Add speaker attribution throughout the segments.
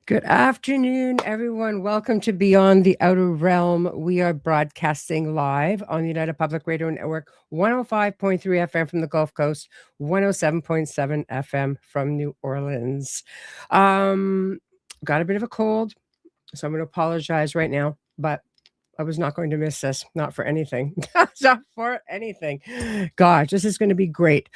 Speaker 1: Good afternoon, everyone. Welcome to Beyond the Outer Realm. We are broadcasting live on the United Public Radio Network, 105.3 FM from the Gulf Coast, 107.7 FM from New Orleans. Got a bit of a cold, so I'm going to apologize right now, but I was not going to miss this, not for anything. Not for anything. Gosh, this is going to be great.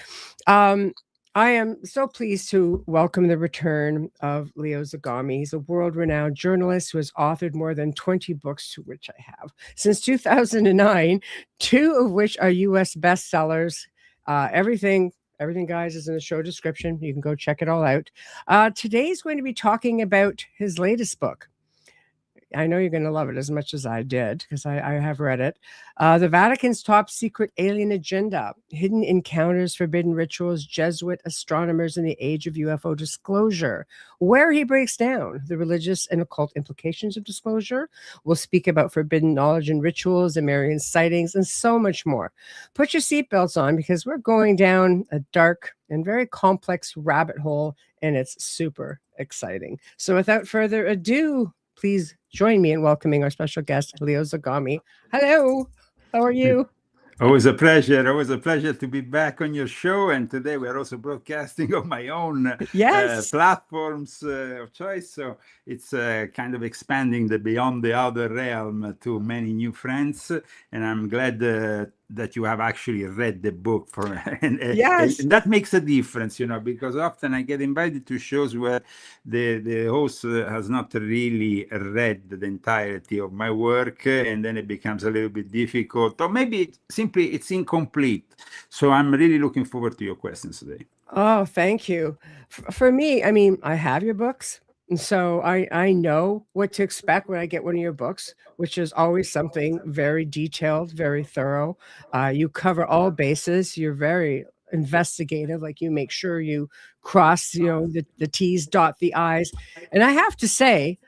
Speaker 1: I am so pleased to welcome the return of Leo Zagami. He's a world-renowned journalist who has authored more than 20 books, to which I have, since 2009, 2 of which are U.S. bestsellers. Everything, guys, is in the show description. You can go check it all out. Today he's going to be talking about his latest book. I know you're going to love it as much as I did, because I have read it. The Vatican's Top Secret Alien Agenda, Hidden Encounters, Forbidden Rituals, Jesuit Astronomers in the Age of UFO Disclosure, where he breaks down the religious and occult implications of disclosure. We'll speak about forbidden knowledge and rituals, and Marian sightings, and so much more. Put your seatbelts on, because we're going down a dark and very complex rabbit hole, and it's super exciting. So without further ado, please join me in welcoming our special guest, Leo Zagami. Hello, how are you?
Speaker 2: Always a pleasure. Always a pleasure to be back on your show. And today we're also broadcasting on my own platforms of choice. So it's kind of expanding the Beyond the Outer Realm to many new friends. And I'm glad that you have actually read the book and that makes a difference, because often I get invited to shows where the host has not really read the entirety of my work, and then it becomes a little bit difficult, or maybe simply it's incomplete. So I'm really looking forward to your questions today.
Speaker 1: Oh, thank you. For me, I mean, I have your books. And so I know what to expect when I get one of your books, which is always something very detailed, very thorough. You cover all bases. You're very investigative. Like, you make sure you cross, the T's, dot the I's. And I have to say,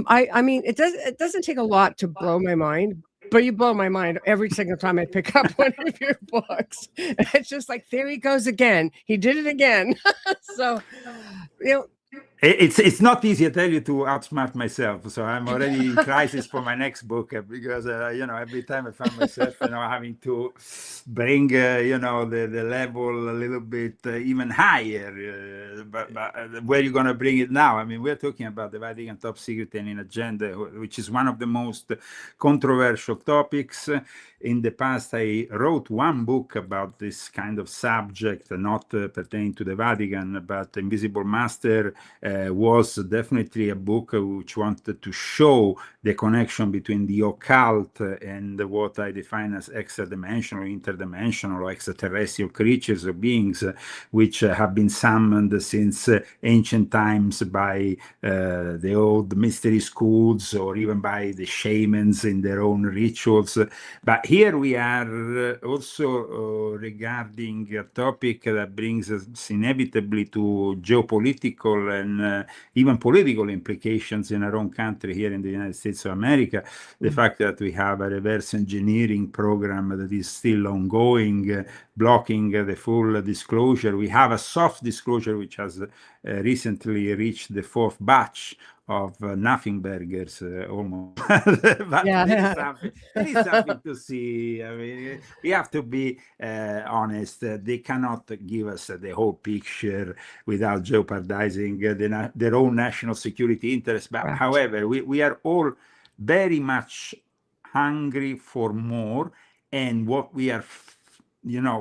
Speaker 1: I mean, it doesn't take a lot to blow my mind. But you blow my mind every single time I pick up one of your books. It's just like, there he goes again. He did it again. So,
Speaker 2: It's not easy, I tell you, to outsmart myself. So I'm already in crisis for my next book, because every time I find myself having to bring the level a little bit even higher. But where are you going to bring it now? I mean, we're talking about the Vatican Top Secret Alien Agenda, which is one of the most controversial topics. In the past, I wrote one book about this kind of subject, not pertaining to the Vatican, but Invisible Master was definitely a book which wanted to show the connection between the occult and what I define as extra-dimensional, interdimensional, or extraterrestrial creatures or beings, which have been summoned since ancient times by the old mystery schools, or even by the shamans in their own rituals. But here we are also regarding a topic that brings us inevitably to geopolitical and even political implications in our own country here in the United States of America. The fact that we have a reverse engineering program that is still ongoing, blocking the full disclosure. We have a soft disclosure which has recently reached the 4th batch of nothing burgers, almost. But there is something to see. I mean, we have to be honest. They cannot give us the whole picture without jeopardizing their own national security interests. But however, we are all very much hungry for more, and what we are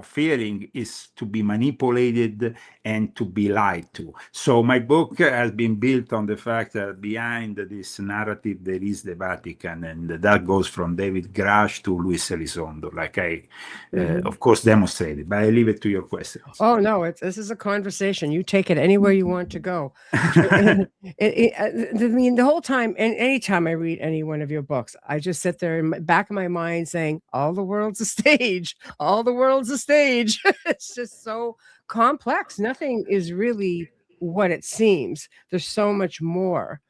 Speaker 2: fearing is to be manipulated and to be lied to. So my book has been built on the fact that behind this narrative there is the Vatican, and that goes from David Grush to Luis Elizondo, like I, of course, demonstrated. But I leave it to your questions.
Speaker 1: Oh, no, this is a conversation. You take it anywhere you want to go. I mean, the whole time, and anytime I read any one of your books, I just sit there in the back of my mind saying, all the world's a stage. All the world's a stage. It's just so complex. Nothing is really what it seems. There's so much more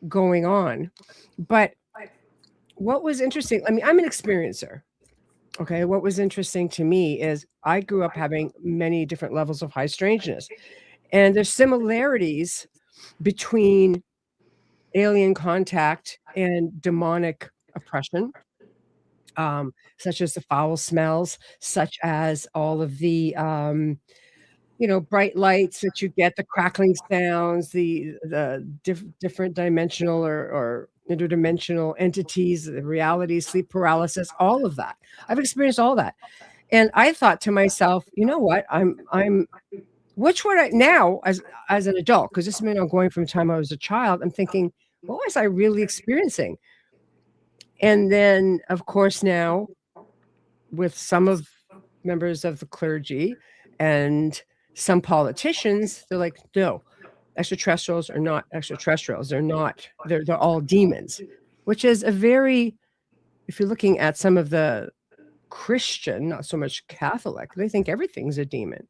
Speaker 1: going on. But what was interesting, I mean, I'm an experiencer. Okay, what was interesting to me is I grew up having many different levels of high strangeness. And there's similarities between alien contact and demonic oppression, such as the foul smells, such as all of the bright lights that you get, the crackling sounds, the different dimensional or interdimensional entities, the reality, sleep paralysis, all of that. I've experienced all that. And I thought to myself, you know what? I'm which one I now as an adult, because this has been ongoing from the time I was a child, I'm thinking, what was I really experiencing? And then, of course, now with some of members of the clergy and some politicians, they're like, no, extraterrestrials are not extraterrestrials. They're all demons, which is a very, if you're looking at some of the Christian, not so much Catholic, they think everything's a demon.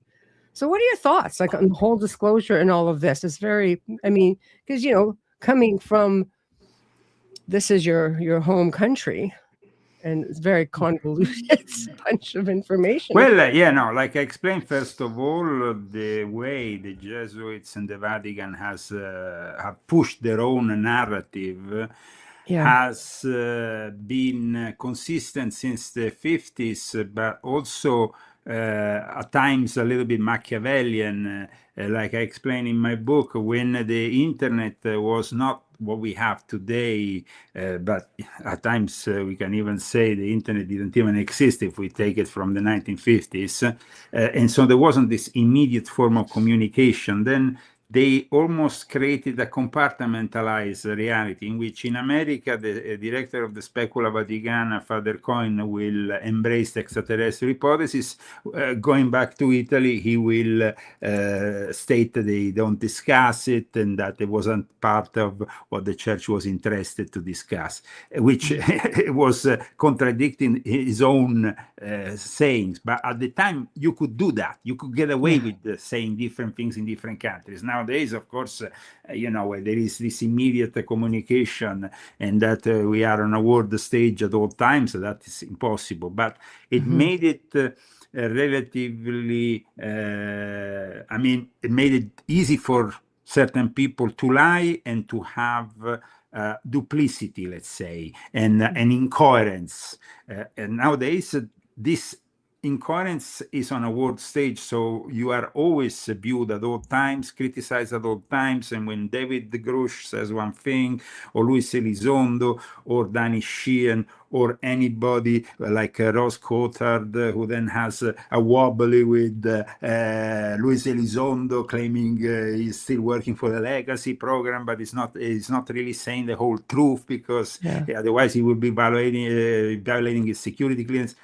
Speaker 1: So what are your thoughts, like, on the whole disclosure and all of this? It's very, I mean, because, coming from, this is your home country, and it's very convoluted bunch of information.
Speaker 2: Well, like I explained, first of all, the way the Jesuits and the Vatican have pushed their own narrative has been consistent since the 50s, but also at times a little bit Machiavellian, like I explained in my book, when the internet was not what we have today, but at times we can even say the internet didn't even exist if we take it from the 1950s. And so there wasn't this immediate form of communication. Then they almost created a compartmentalized reality in which in America, the director of the Specula Vaticana, Father Coyne, will embrace the extraterrestrial hypothesis. Going back to Italy, he will state that they don't discuss it and that it wasn't part of what the church was interested to discuss, which was contradicting his own sayings. But at the time, you could do that. You could get away with saying different things in different countries. Nowadays, of course, there is this immediate communication and that we are on a world stage at all times, so that is impossible. But it made it relatively, it made it easy for certain people to lie and to have duplicity, let's say, and incoherence. And nowadays, this incoherence is on a world stage, so you are always viewed at all times, criticized at all times, and when David Grush says one thing, or Luis Elizondo, or Danny Sheehan, or anybody like Ross Coulthard, who then has a wobbly with Luis Elizondo claiming he's still working for the legacy program, but he's not really saying the whole truth, because otherwise he would be violating his security clearance.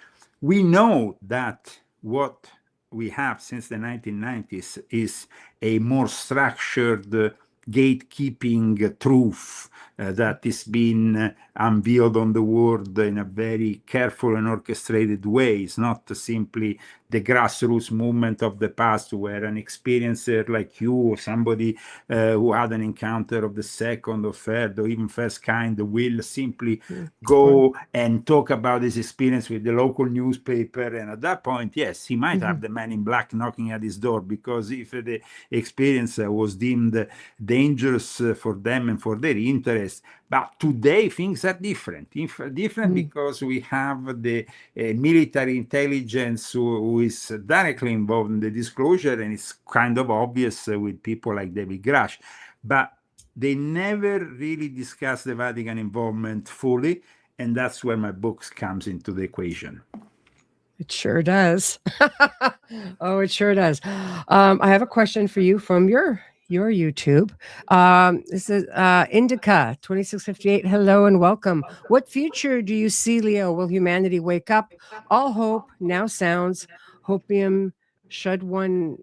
Speaker 2: We know that what we have since the 1990s is a more structured gatekeeping truth that is being unveiled on the world in a very careful and orchestrated way. It's not simply the grassroots movement of the past where an experiencer like you or somebody who had an encounter of the second or third or even first kind will simply go and talk about his experience with the local newspaper. And at that point, yes, he might have the man in black knocking at his door, because if the experiencer was deemed dangerous for them and for their interest. But today things are different. Because we have the military intelligence who is directly involved in the disclosure, and it's kind of obvious with people like David Grush. But they never really discuss the Vatican involvement fully, and that's where my books comes into the equation.
Speaker 1: It sure does. Oh, it sure does. I have a question for you from your YouTube. This is Indica 2658. Hello and welcome. What future do you see, Leo? Will humanity wake up? All hope now sounds. Hopium should one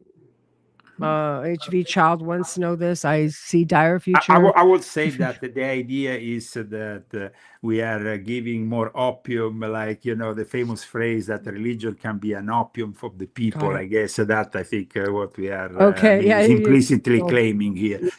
Speaker 1: HV child once know this. I see dire future.
Speaker 2: I would say that the idea is that we are giving more opium, like, the famous phrase that religion can be an opium for the people. I guess that, I think, what we are implicitly claiming here.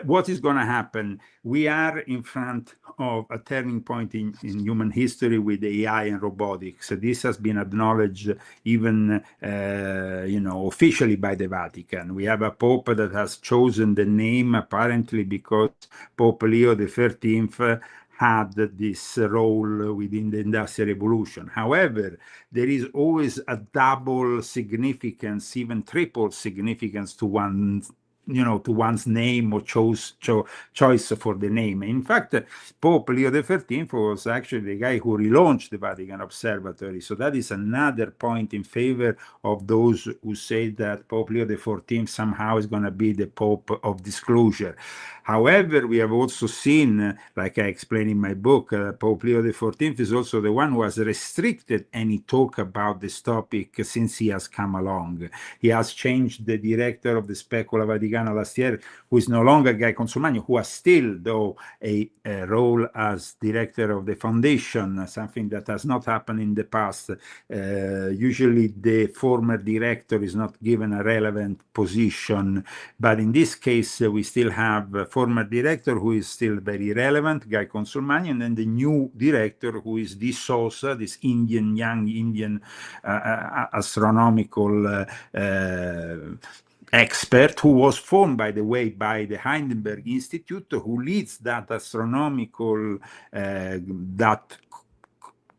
Speaker 2: What is going to happen? We are in front of a turning point in human history with AI and robotics. This has been acknowledged even, officially by the Vatican. Vatican. We have a Pope that has chosen the name apparently because Pope Leo XIII had this role within the Industrial Revolution. However, there is always a double significance, even triple significance to one's name or choice for the name. In fact, Pope Leo XIII was actually the guy who relaunched the Vatican Observatory. So that is another point in favor of those who say that Pope Leo XIV somehow is going to be the Pope of disclosure. However, we have also seen, like I explained in my book, Pope Leo XIV is also the one who has restricted any talk about this topic since he has come along. He has changed the director of the Specola Vaticana last year, who is no longer Guy Consolmagno, who has still, though, a role as director of the foundation, something that has not happened in the past. Usually the former director is not given a relevant position, but in this case, we still have a former director who is still very relevant, Guy Consolmagno, and then the new director who is Di Sosa, this young Indian astronomical expert, who was formed, by the way, by the Hindenburg Institute, who leads that astronomical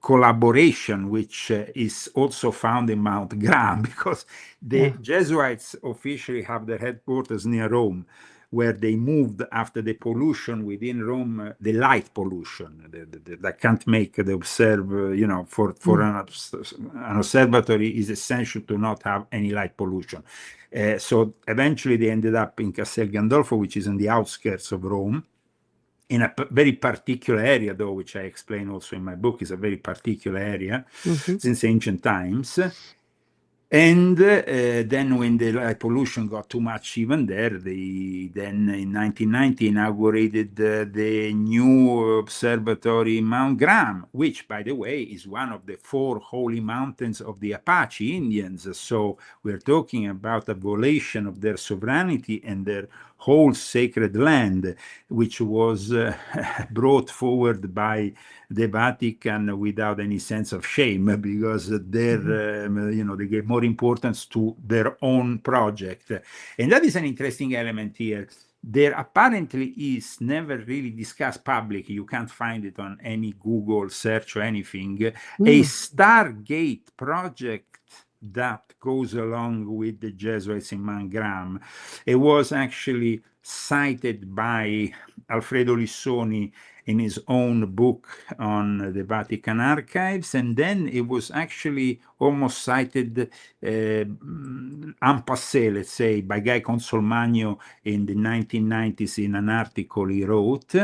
Speaker 2: collaboration, which is also found in Mount Graham, because the Jesuits officially have their headquarters near Rome, where they moved after the pollution within Rome, the light pollution that can't make the for an observatory is essential to not have any light pollution. So eventually they ended up in Castel Gandolfo, which is on the outskirts of Rome, in a very particular area, though, which I explain also in my book, is a very particular area since ancient times. And then when the light pollution got too much even there, they then in 1990 inaugurated the new observatory in Mount Graham, which, by the way, is one of the 4 holy mountains of the Apache Indians. So we're talking about a violation of their sovereignty and their whole sacred land, which was brought forward by the Vatican without any sense of shame, because they gave more importance to their own project. And that is an interesting element here. There apparently is never really discussed public, you can't find it on any Google search or anything, a Stargate project that goes along with the Jesuits in Mount Graham. It was actually cited by Alfredo Lissoni in his own book on the Vatican archives, and then it was actually almost cited en passé, let's say, by Guy Consolmagno in the 1990s in an article he wrote.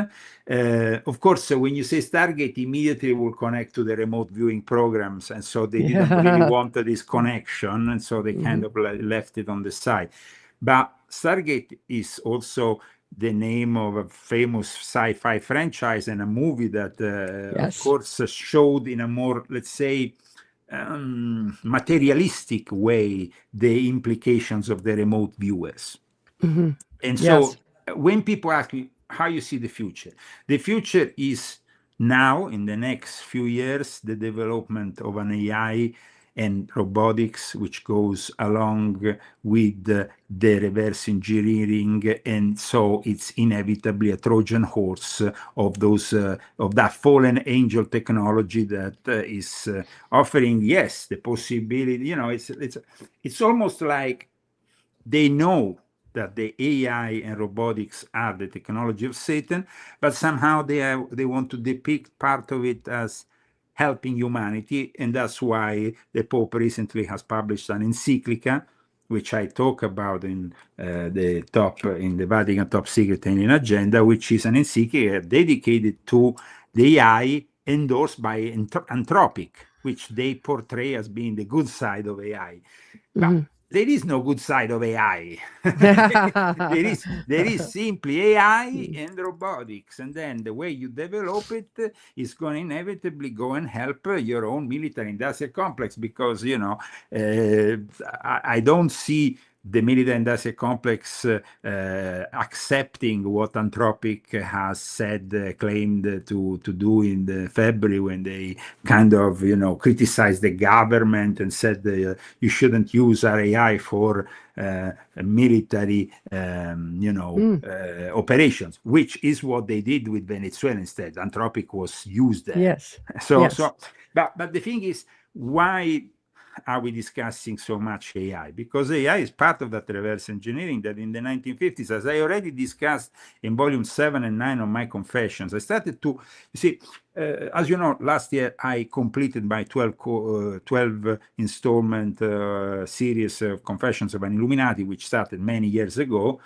Speaker 2: Of course, when you say Stargate, immediately will connect to the remote viewing programs, and so they didn't really want this connection, and so they kind of left it on the side. But Stargate is also the name of a famous sci-fi franchise and a movie that, of course, showed in a more, let's say, materialistic way the implications of the remote viewers. And so when people ask me how you see the future is now, in the next few years, the development of an AI and robotics, which goes along with the reverse engineering, and so it's inevitably a Trojan horse of those of that fallen angel technology that is offering, yes, the possibility. It's almost like they know that the AI and robotics are the technology of Satan, but somehow they want to depict part of it as helping humanity, and that's why the Pope recently has published an encyclica, which I talk about in the Vatican Top Secret Alien Agenda, which is an encyclica dedicated to the AI endorsed by Anthropic, which they portray as being the good side of AI. But there is no good side of AI. there is simply AI and robotics, and then the way you develop it is going to inevitably go and help your own military industrial complex, because I don't see the military-industrial complex accepting what Anthropic has said, claimed to do in the February, when they kind of, criticized the government and said you shouldn't use RAI for military, operations, which is what they did with Venezuela instead. Anthropic was used there.
Speaker 1: Yes.
Speaker 2: But the thing is, why are we discussing so much AI? Because AI is part of that reverse engineering that in the 1950s, as I already discussed in volume 7 and 9 of my Confessions, I started to, as you know, last year I completed my 12 installment series of Confessions of an Illuminati, which started many years ago.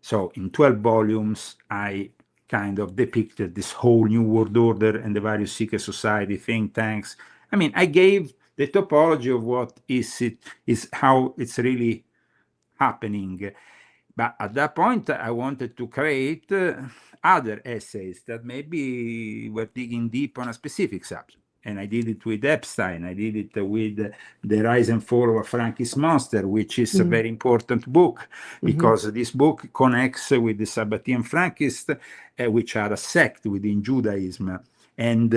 Speaker 2: So in 12 volumes, I kind of depicted this whole new world order and the various secret society, think tanks. I mean, I gave the topology of what is how it's really happening. But at that point, I wanted to create other essays that maybe were digging deep on a specific subject. And I did it with Epstein. I did it with The Rise and Fall of a Frankist Monster, which is a very important book, because this book connects with the Sabbatean Frankists, which are a sect within Judaism. And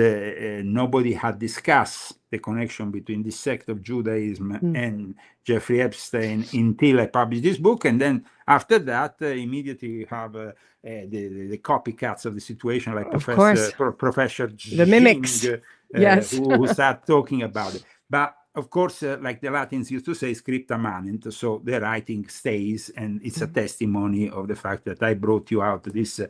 Speaker 2: nobody had discussed the connection between this sect of Judaism and Jeffrey Epstein until I published this book. And then after that, immediately you have the copycats of the situation, like Professor
Speaker 1: the mimics,
Speaker 2: who start talking about it. But of course, like the Latins used to say, scripta manent, so the writing stays, and it's a testimony of the fact that I brought out this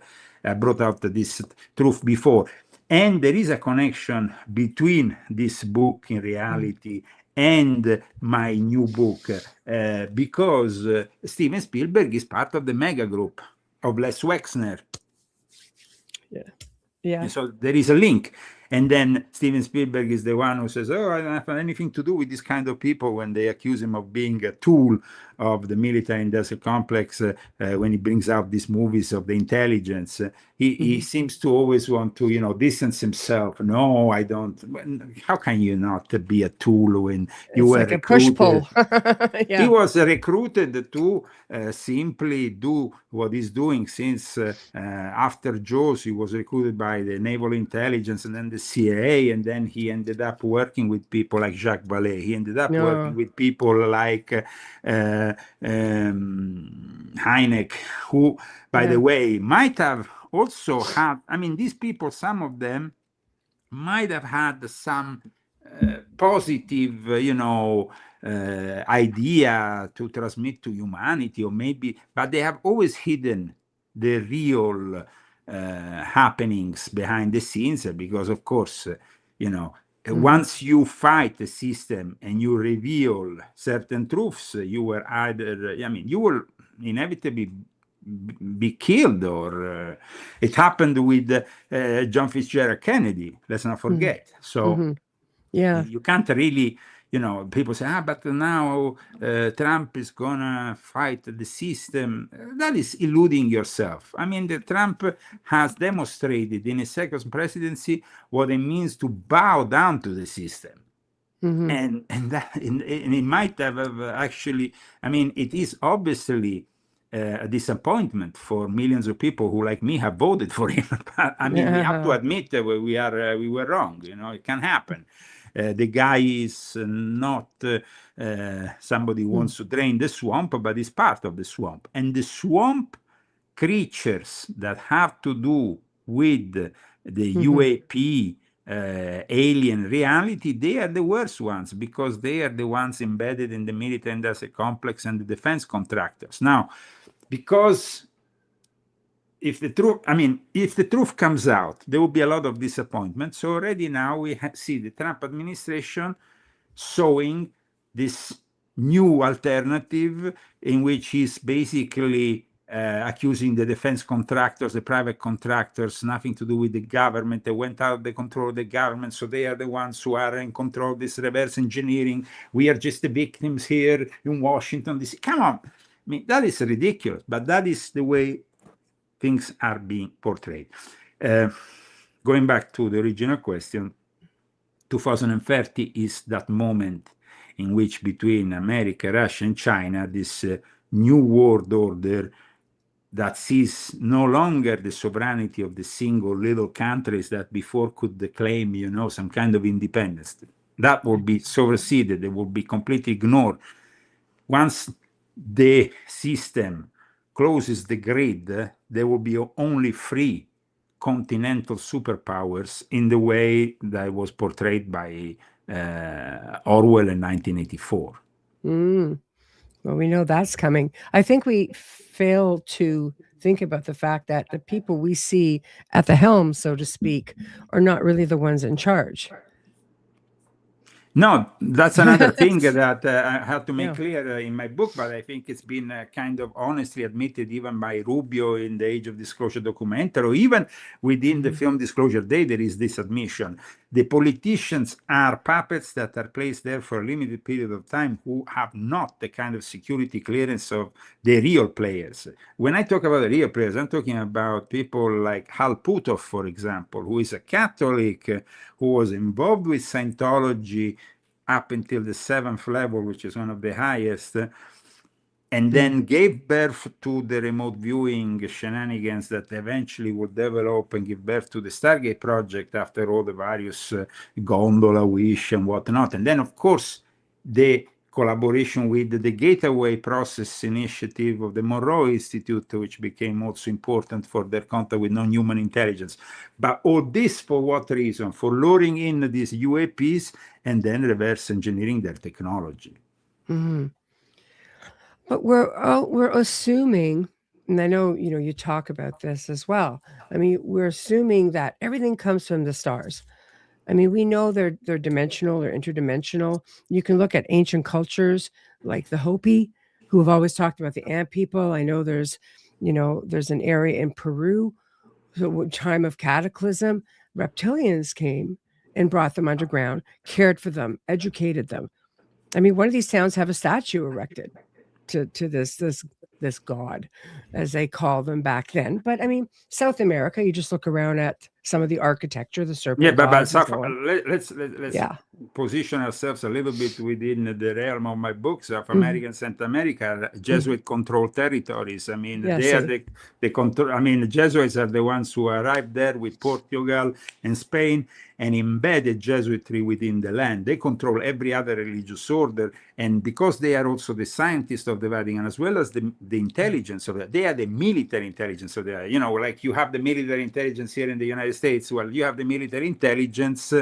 Speaker 2: truth before. And there is a connection between this book in reality and my new book, because Steven Spielberg is part of the mega group of Les Wexner. And so there is a link. And then Steven Spielberg is the one who says, oh, I don't have anything to do with this kind of people, when they accuse him of being a tool of the military industrial complex, when he brings out these movies of the intelligence. He seems to always want to, distance himself. No, I don't. How can you not be a tool when you were
Speaker 1: like recruited? A push-pull.
Speaker 2: He was recruited to simply do what he's doing since after Jaws. He was recruited by the Naval Intelligence and then the CIA, and then he ended up working with people like Jacques Vallée. He ended up working with people like Hynek, who, by the way, might have also had, these people, some of them might have had some positive, idea to transmit to humanity, or maybe, but they have always hidden the real happenings behind the scenes, because of course, once you fight the system and you reveal certain truths, you were either, you will inevitably be killed, or it happened with John Fitzgerald Kennedy, let's not forget. So you can't really, people say, but now Trump is gonna fight the system. That is eluding yourself. Trump has demonstrated in his second presidency what it means to bow down to the system. And it might have actually, it is obviously a disappointment for millions of people who, like me, have voted for him. But we have to admit that we were wrong. It can happen. The guy is not somebody who wants to drain the swamp, but is part of the swamp. And the swamp creatures that have to do with the UAP alien reality, they are the worst ones, because they are the ones embedded in the military industrial complex and the defense contractors. Now, because if the truth comes out, there will be a lot of disappointment. So already now we see the Trump administration showing this new alternative, in which he's basically accusing the defense contractors, the private contractors, nothing to do with the government. They went out of the control of the government, so they are the ones who are in control of this reverse engineering. We are just the victims here in Washington, D.C. Come on. That is ridiculous, but that is the way things are being portrayed. Going back to the original question, 2030 is that moment in which, between America, Russia, and China, this new world order that sees no longer the sovereignty of the single little countries that before could claim, you know, some kind of independence. That will be superseded. It will be completely ignored. Once the system closes the grid, there will be only three continental superpowers in the way that was portrayed by Orwell in 1984.
Speaker 1: Well, we know that's coming. I think we fail to think about the fact that the people we see at the helm, so to speak, are not really the ones in charge.
Speaker 2: No, that's another thing that I had to make
Speaker 1: Yeah.
Speaker 2: clear in my book, but I think it's been kind of honestly admitted even by Rubio in the Age of Disclosure documentary, or even within the film Disclosure Day, there is this admission. The politicians are puppets that are placed there for a limited period of time who have not the kind of security clearance of the real players. When I talk about the real players, I'm talking about people like Hal Puthoff, for example, who is a Catholic, who was involved with Scientology up until the 7th level, which is one of the highest, and then gave birth to the remote viewing shenanigans that eventually would develop and give birth to the Stargate project after all the various gondola wish and whatnot. And then, of course, the collaboration with the Gateway Process Initiative of the Monroe Institute, which became also important for their contact with non-human intelligence. But all this for what reason? For luring in these UAPs and then reverse engineering their technology.
Speaker 1: But we're assuming, and I know you talk about this as well. I mean, we're assuming that everything comes from the stars. I mean, we know they're dimensional, they're interdimensional. You can look at ancient cultures like the Hopi, who have always talked about the ant people. I know there's an area in Peru, so time of cataclysm, reptilians came and brought them underground, cared for them, educated them. I mean, one of these towns have a statue erected to this god, as they call them back then. But I mean, South America, you just look around at some of the architecture, the serpent gods, and so on.
Speaker 2: Let's position ourselves a little bit within the realm of my book. South America and Central America, Jesuit-controlled territories. I mean, they are the control. I mean, the Jesuits are the ones who arrived there with Portugal and Spain and embedded Jesuitry within the land. They control every other religious order, and because they are also the scientists of the Vatican as well as the intelligence of that, they are the military intelligence of the. You know, like you have the military intelligence here in the United States. Well, you have the military intelligence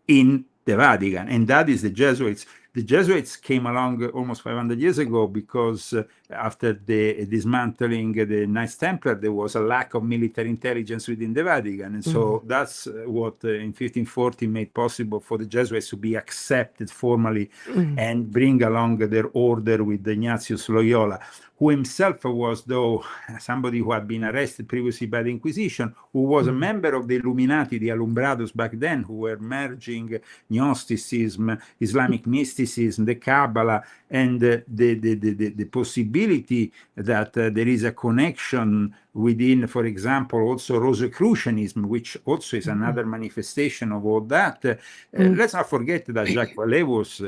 Speaker 2: in the Vatican, and that is the Jesuits. The Jesuits came along almost 500 years ago because after the dismantling the Knights Templar, there was a lack of military intelligence within the Vatican. And so that's what in 1540 made possible for the Jesuits to be accepted formally and bring along their order with Ignatius Loyola, who himself was, though, somebody who had been arrested previously by the Inquisition, who was a member of the Illuminati, the Alumbrados back then, who were merging Gnosticism, Islamic mysticism, the Kabbalah, and the possibility that there is a connection within, for example, also Rosicrucianism, which also is another manifestation of all that. Let's not forget that Jacques Vallée was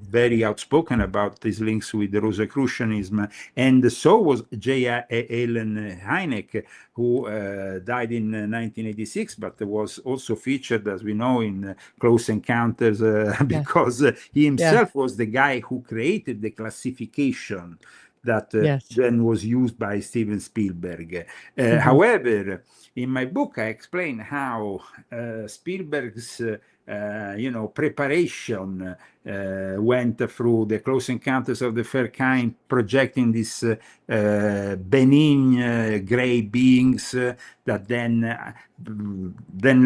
Speaker 2: very outspoken about these links with the Rosicrucianism, and so was J. Allen Hynek, who died in 1986, but was also featured, as we know, in Close Encounters, because he himself was the guy who created the classification that then was used by Steven Spielberg. However, in my book, I explain how Spielberg's preparation went through the Close Encounters of the Third Kind, projecting these benign gray beings that then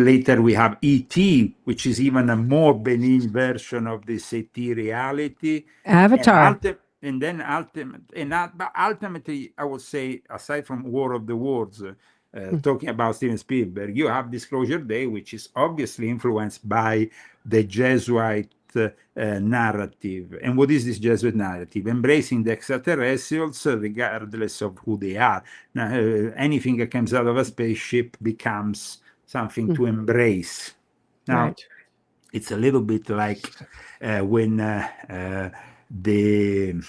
Speaker 2: later we have E.T., which is even a more benign version of this E.T. reality.
Speaker 1: Avatar.
Speaker 2: But ultimately, I would say, aside from War of the Worlds, talking about Steven Spielberg, you have Disclosure Day, which is obviously influenced by the Jesuit narrative. And what is this Jesuit narrative? Embracing the extraterrestrials regardless of who they are. Now, anything that comes out of a spaceship becomes something to embrace. Now, it's a little bit like when the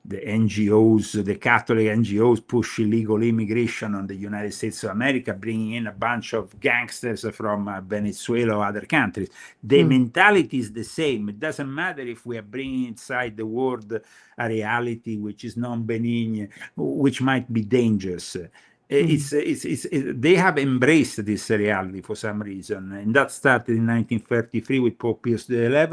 Speaker 2: the NGOs, the Catholic NGOs push illegal immigration on the United States of America, bringing in a bunch of gangsters from Venezuela or other countries. The mentality is the same. It doesn't matter if we are bringing inside the world a reality which is non-benign, which might be dangerous. They have embraced this reality for some reason, and that started in 1933 with Pope Pius XI,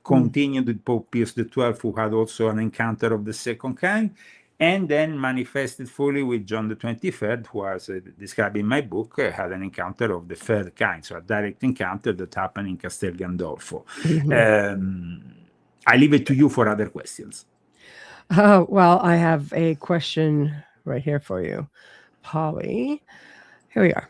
Speaker 2: continued with Pope Pius XII, who had also an encounter of the second kind, and then manifested fully with John the 23rd, who, as described in my book, had an encounter of the third kind, so a direct encounter that happened in Castel Gandolfo. I leave it to you for other questions.
Speaker 1: Well, I have a question right here for you, Polly. Here we are.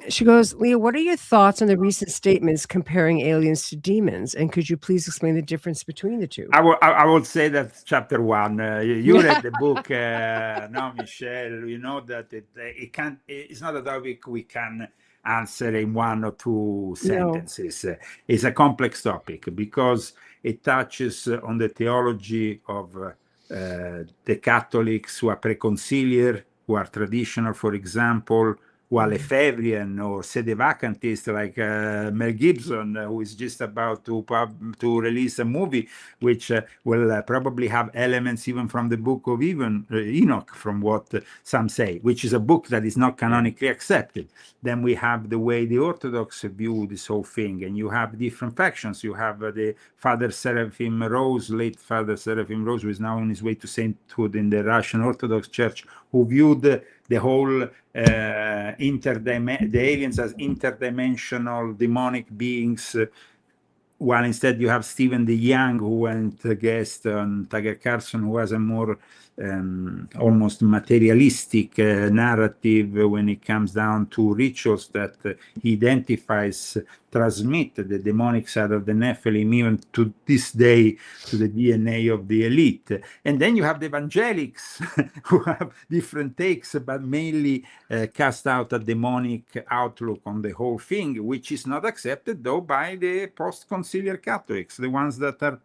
Speaker 1: She goes, Leo, what are your thoughts on the recent statements comparing aliens to demons? And could you please explain the difference between the two?
Speaker 2: I would say that's chapter 1. You read the book, no, Michelle. You know that it's not a topic we can answer in 1 or 2 sentences. No. It's a complex topic because it touches on the theology of the Catholics who are preconciliar, who are traditional, for example, who are Lefebvrean or sedevacantist, like Mel Gibson, who is just about to release a movie which will probably have elements even from the book of Enoch, from what some say, which is a book that is not canonically accepted. Then we have the way the Orthodox view this whole thing, and you have different factions. You have the Father Seraphim Rose, late Father Seraphim Rose, who is now on his way to sainthood in the Russian Orthodox Church, who viewed the whole the aliens as interdimensional demonic beings, while instead you have Stephen DeYoung, who went guest on Tucker Carlson, who has a more almost materialistic narrative when it comes down to rituals that he identifies transmit the demonic side of the Nephilim even to this day to the DNA of the elite. And then you have the evangelics who have different takes, but mainly cast out a demonic outlook on the whole thing, which is not accepted though by the post-conciliar Catholics, the ones that are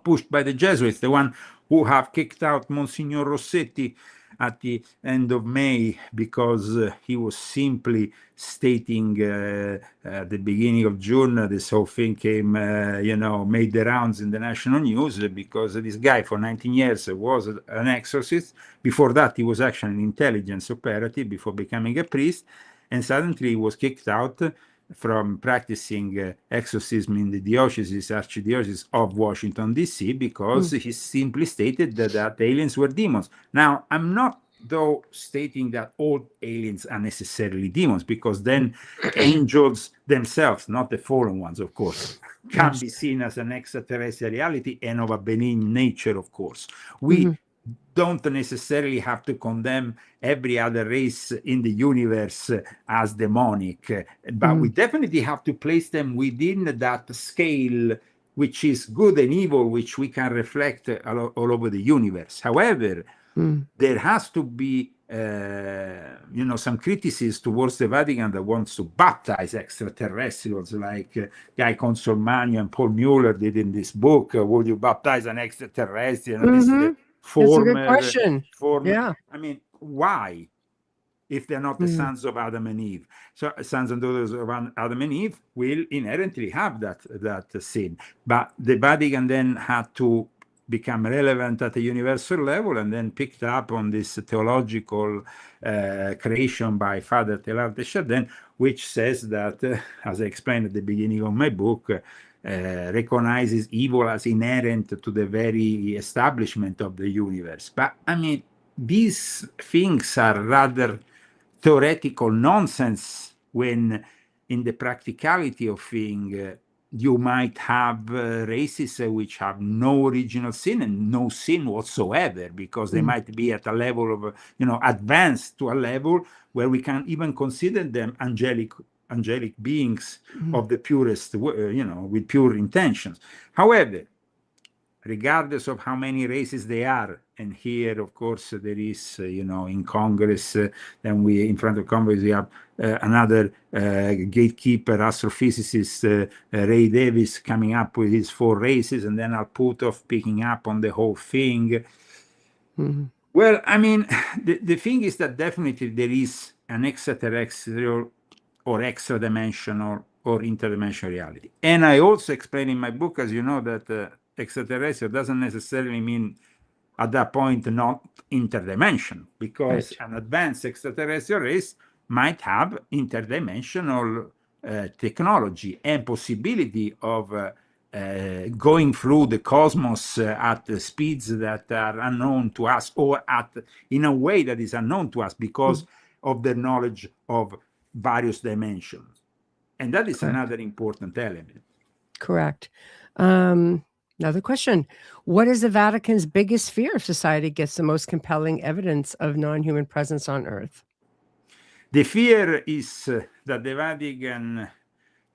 Speaker 2: pushed by the Jesuits, the one who have kicked out Monsignor Rossetti at the end of May because he was simply stating at the beginning of June, this whole thing came, made the rounds in the national news because this guy for 19 years was an exorcist. Before that, he was actually an intelligence operative before becoming a priest, and suddenly he was kicked out from practicing exorcism in the archdiocese of Washington, D.C., because he simply stated that aliens were demons. Now, I'm not, though, stating that all aliens are necessarily demons, because then angels themselves, not the fallen ones, of course, can be seen as an extraterrestrial reality and of a benign nature, of course. We don't necessarily have to condemn every other race in the universe as demonic, but we definitely have to place them within that scale, which is good and evil, which we can reflect all over the universe. However, there has to be some criticism towards the Vatican that wants to baptize extraterrestrials, like Guy Consolmagno and Paul Mueller did in this book. Would you baptize an extraterrestrial? This is the
Speaker 1: That's a good question. Yeah.
Speaker 2: I mean, why? If they're not the sons of Adam and Eve. So sons and daughters of Adam and Eve will inherently have that sin. But the Vatican then had to become relevant at a universal level, and then picked up on this theological creation by Father Teilhard de Chardin, which says that, as I explained at the beginning of my book, recognizes evil as inherent to the very establishment of the universe. But I mean, these things are rather theoretical nonsense when in the practicality of things you might have races which have no original sin and no sin whatsoever, because they might be at a level of advanced to a level where we can even consider them angelic beings of the purest, with pure intentions. However, regardless of how many races they are. And here, of course, there is, in Congress, then in front of Congress, we have another gatekeeper, astrophysicist, Ray Davis, coming up with his 4 races, and then Alputov picking up on the whole thing. Well, I mean, the thing is that definitely there is an extraterrestrial or extra-dimensional or interdimensional reality. And I also explain in my book, as you know, that extraterrestrial doesn't necessarily mean at that point not interdimensional, because an advanced extraterrestrial race might have interdimensional technology and possibility of going through the cosmos at the speeds that are unknown to us, or in a way that is unknown to us because of the knowledge of various dimensions. And that is another important element.
Speaker 1: Correct. Another question. What is the Vatican's biggest fear if society gets the most compelling evidence of non-human presence on Earth?
Speaker 2: The fear is that the Vatican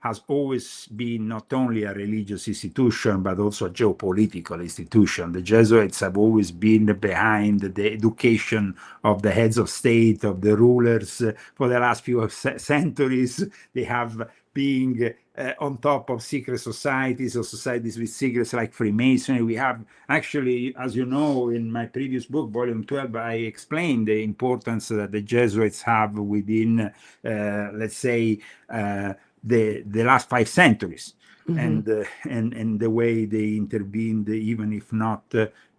Speaker 2: has always been not only a religious institution, but also a geopolitical institution. The Jesuits have always been behind the education of the heads of state, of the rulers for the last few centuries. They have been on top of secret societies or societies with secrets like Freemasonry. We have actually, as you know, in my previous book, volume 12, I explained the importance that the Jesuits have within, let's say, the last 5 centuries, and the way they intervened, even if not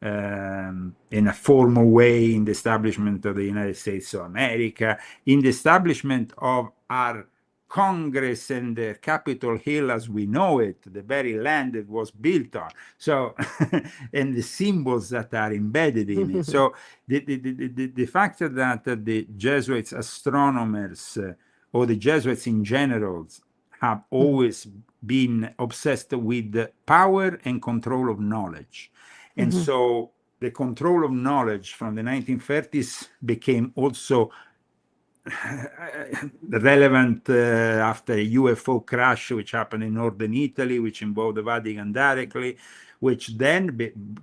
Speaker 2: in a formal way, in the establishment of the United States of America, in the establishment of our Congress and the Capitol Hill as we know it, the very land it was built on. So, and the symbols that are embedded in it. So the fact that the Jesuits astronomers or the Jesuits in general have always been obsessed with the power and control of knowledge. And so the control of knowledge from the 1930s became also relevant after a UFO crash which happened in northern Italy, which involved the Vatican directly, which then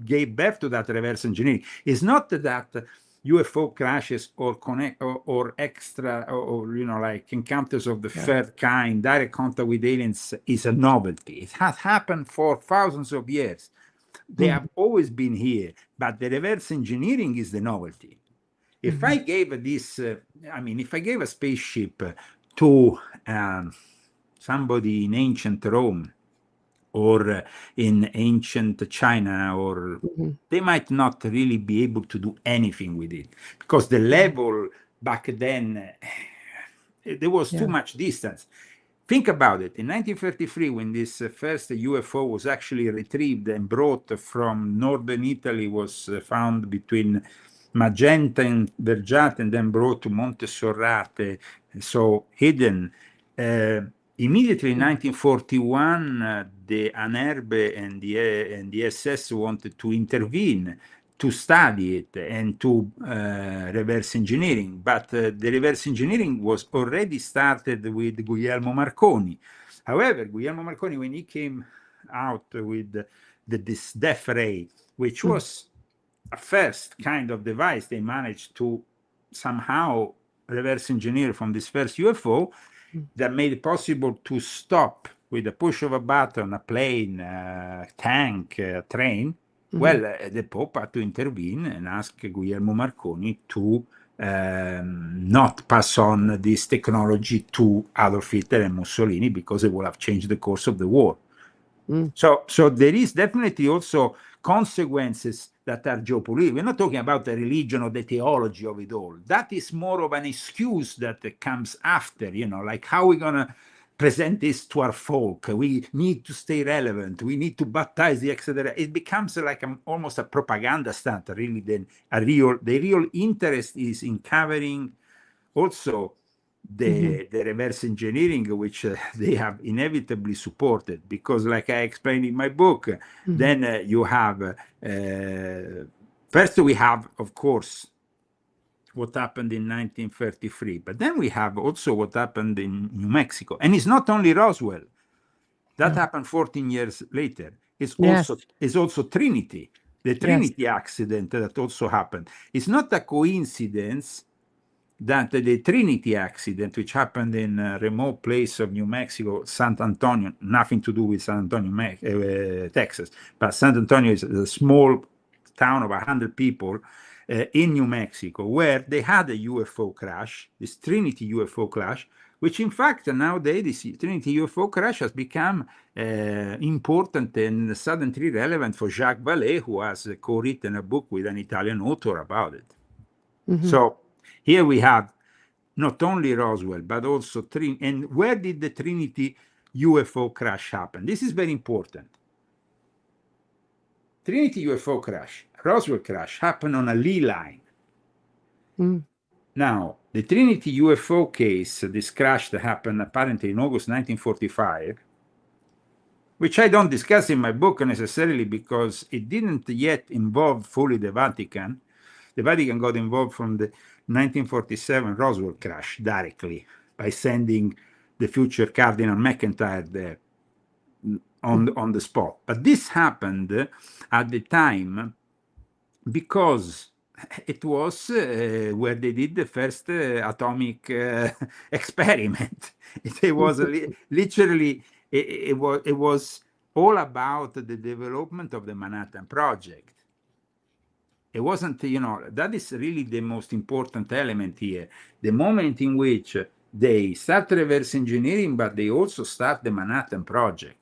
Speaker 2: gave birth to that reverse engineering. It's not that UFO crashes or extra or like encounters of the third kind, direct contact with aliens is a novelty. It has happened for thousands of years. They have always been here, but the reverse engineering is the novelty. If I gave this, if I gave a spaceship to somebody in ancient Rome or in ancient China, or they might not really be able to do anything with it, because the level back then, there was too much distance. Think about it. In 1933, when this first UFO was actually retrieved and brought from northern Italy, was found between Magenta and Vergiate, and then brought to Monte Sorrate, so hidden. Immediately in 1941, the ANERBE and the SS wanted to intervene to study it and to reverse engineering. But the reverse engineering was already started with Guglielmo Marconi. However, Guglielmo Marconi, when he came out with this death ray, which was a first kind of device, they managed to somehow reverse engineer from this first UFO that made it possible to stop with the push of a button, a plane, a tank, a train. Well, the Pope had to intervene and ask Guglielmo Marconi to not pass on this technology to Adolf Hitler and Mussolini, because it would have changed the course of the war. So there is definitely also consequences that are geopolitical. We're not talking about the religion or the theology of it all. That is more of an excuse that comes after, like how we're going to present this to our folk. We need to stay relevant. We need to baptize the etc. It becomes like almost a propaganda stunt, really. Then the real interest is in covering also the reverse engineering, which they have inevitably supported, because like I explained in my book, then you have, first we have, of course, what happened in 1933, but then we have also what happened in New Mexico. And it's not only Roswell. That happened 14 years later. is
Speaker 1: Yes.
Speaker 2: also Trinity. The Trinity accident that also happened. It's not a coincidence that the Trinity accident, which happened in a remote place of New Mexico, San Antonio, nothing to do with San Antonio, Texas, but San Antonio is a small town of 100 people in New Mexico, where they had a UFO crash, this Trinity UFO crash, which in fact nowadays this Trinity UFO crash has become important and suddenly relevant for Jacques Vallée, who has co-written a book with an Italian author about it. So here we have not only Roswell, but also Trinity. And where did the Trinity UFO crash happen? This is very important. Trinity UFO crash, Roswell crash, happened on a Lee line. Now, the Trinity UFO case, this crash that happened apparently in August 1945, which I don't discuss in my book necessarily because it didn't yet involve fully the Vatican. The Vatican got involved from the 1947 Roswell crash directly by sending the future Cardinal McIntyre there on the spot. But this happened at the time because it was where they did the first atomic experiment. It was literally, it was all about the development of the Manhattan Project. It wasn't, that is really the most important element here. The moment in which they start reverse engineering, but they also start the Manhattan Project.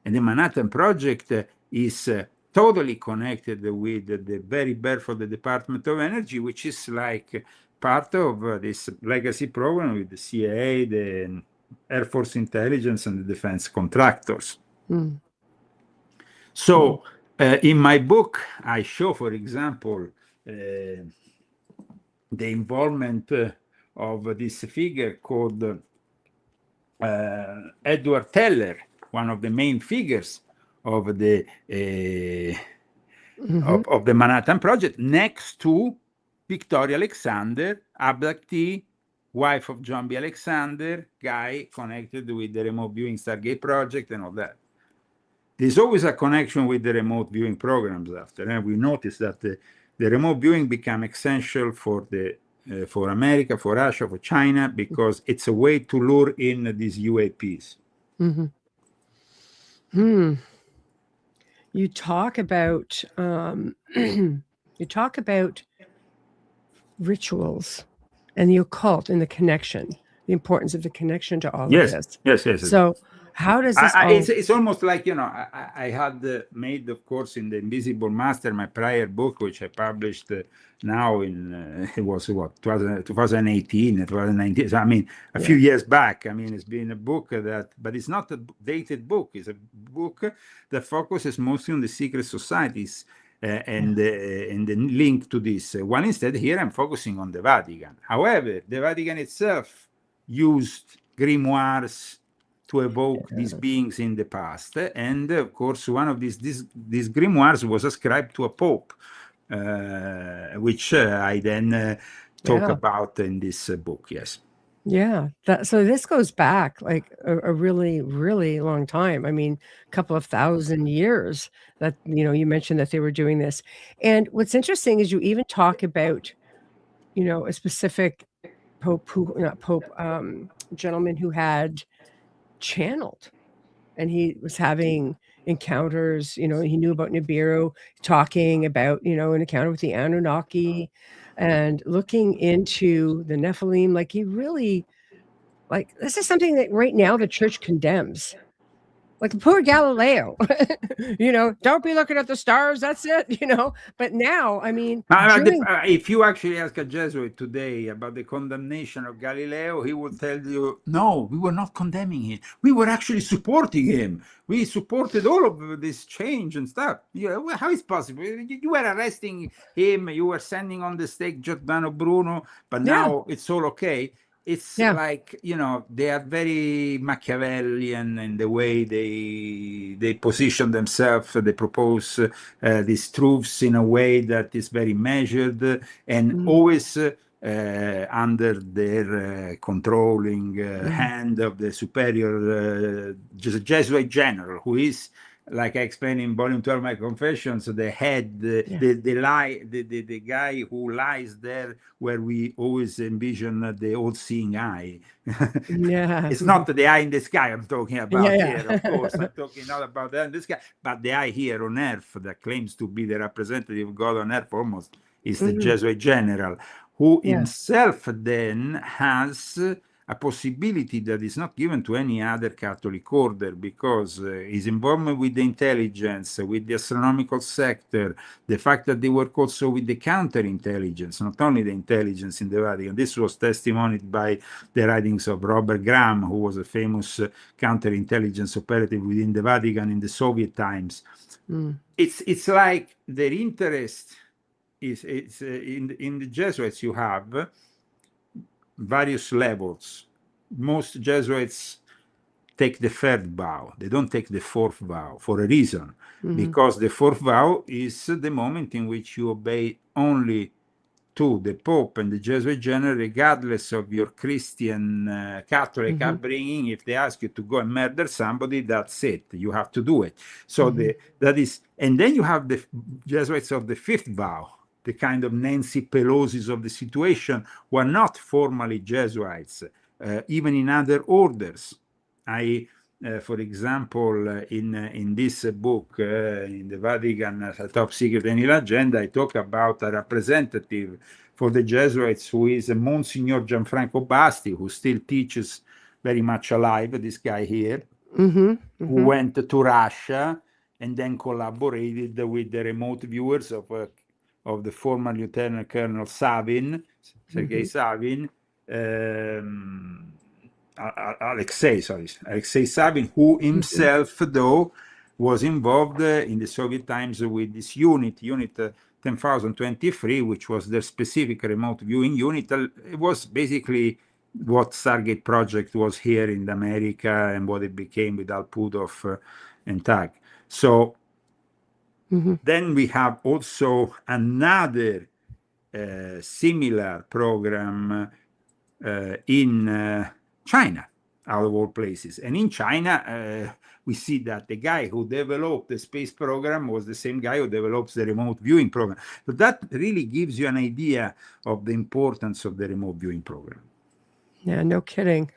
Speaker 2: And the Manhattan Project is totally connected with the very birth of the Department of Energy, which is like part of this legacy program with the CIA, the Air Force Intelligence, and the defense contractors. So in my book, I show, for example, the involvement of this figure called Edward Teller, one of the main figures of the of the Manhattan Project, next to Victoria Alexander, abductee, wife of John B. Alexander, guy connected with the remote viewing Stargate project and all that. There's always a connection with the remote viewing programs after, and we noticed that the remote viewing became essential for the for America, for Russia, for China, because it's a way to lure in these UAPs.
Speaker 1: You talk about rituals and the occult and the connection, the importance of the connection to all of this.
Speaker 2: Yes.
Speaker 1: So how does this
Speaker 2: it's almost like, I had made, of course, in the Invisible Master, my prior book, which I published now in, it was what, 2018, 2019. So, I mean, a few years back. I mean, it's been a book that, but it's not a dated book. It's a book that focuses mostly on the secret societies and the link to this. While instead, here I'm focusing on the Vatican. However, the Vatican itself used grimoires to evoke these beings in the past, and of course, one of these grimoires was ascribed to a pope, which I then talk about in this book. Yes.
Speaker 1: Yeah. So this goes back like a really, really long time. I mean, a couple of thousand years that, you mentioned that they were doing this. And what's interesting is you even talk about, a specific pope gentleman who had channeled, and he was having encounters, he knew about Nibiru, talking about, an encounter with the Anunnaki and looking into the Nephilim. Like he really, this is something that right now the church condemns. Like poor Galileo, don't be looking at the stars. That's it, But now, I mean,
Speaker 2: if you actually ask a Jesuit today about the condemnation of Galileo, he will tell you, no, we were not condemning him. We were actually supporting him. We supported all of this change and stuff. How is it possible? You were arresting him. You were sending on the stake Giordano Bruno, but now it's all okay. It's like, they are very Machiavellian in the way they position themselves. They propose these truths in a way that is very measured and always under their controlling hand of the superior Jesuit general, who is like I explained in volume 12 of my confessions, the head, the guy who lies there where we always envision the all-seeing eye.
Speaker 1: Yeah.
Speaker 2: It's not the eye in the sky I'm talking about
Speaker 1: Yeah.
Speaker 2: here, of course. I'm talking not about that in the sky, but the eye here on earth that claims to be the representative of God on earth almost is the Jesuit general, who himself then has a possibility that is not given to any other Catholic order, because his involvement with the intelligence, with the astronomical sector, the fact that they work also with the counterintelligence, not only the intelligence in the Vatican. This was testimonied by the writings of Robert Graham, who was a famous counterintelligence operative within the Vatican in the Soviet times. It's like their interest is in the Jesuits. You have various levels. Most Jesuits take the third vow. They don't take the fourth vow for a reason, because the fourth vow is the moment in which you obey only to the Pope and the Jesuit general, regardless of your Christian Catholic upbringing. If they ask you to go and murder somebody, that's it. You have to do it. So that is, and then you have the Jesuits of the fifth vow, the kind of Nancy Pelosi's of the situation, who are not formally Jesuits, even in other orders. For example, in this book, in the Vatican Top Secret and Hidden Agenda, I talk about a representative for the Jesuits who is Monsignor Gianfranco Basti, who still teaches, very much alive, this guy here, who went to Russia and then collaborated with the remote viewers of the former Lieutenant Colonel Savin, Sergei Savin, Alexei Savin, who himself, though, was involved in the Soviet times with this unit 10,023, which was their specific remote viewing unit. It was basically what Stargate Project was here in America and what it became with Al Puthoff and TAG. So then we have also another similar program in China, out of all places. And in China, we see that the guy who developed the space program was the same guy who develops the remote viewing program. But that really gives you an idea of the importance of the remote viewing program.
Speaker 1: Yeah, no kidding.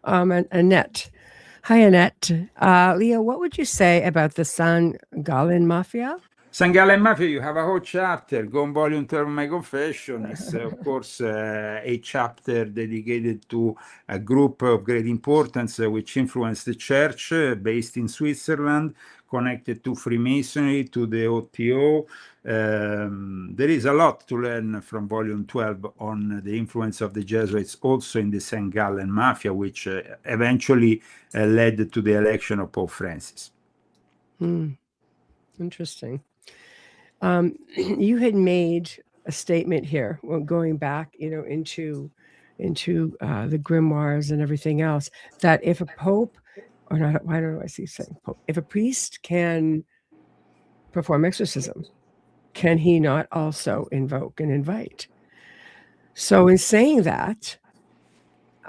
Speaker 1: Annette. Hi, Annette. Leo, what would you say about the San Gallen Mafia?
Speaker 2: San Gallen Mafia, you have a whole chapter. Go on volume 12 of my confession. It's, of course, a chapter dedicated to a group of great importance which influenced the church, based in Switzerland, connected to Freemasonry, to the OTO. There is a lot to learn from volume 12 on the influence of the Jesuits also in the St. Gallen Mafia, which eventually led to the election of Pope Francis.
Speaker 1: Interesting. You had made a statement here, well, going back, into the grimoires and everything else, that if a pope, or not, why don't I see saying pope? If a priest can perform exorcism, can he not also invoke and invite? So in saying that,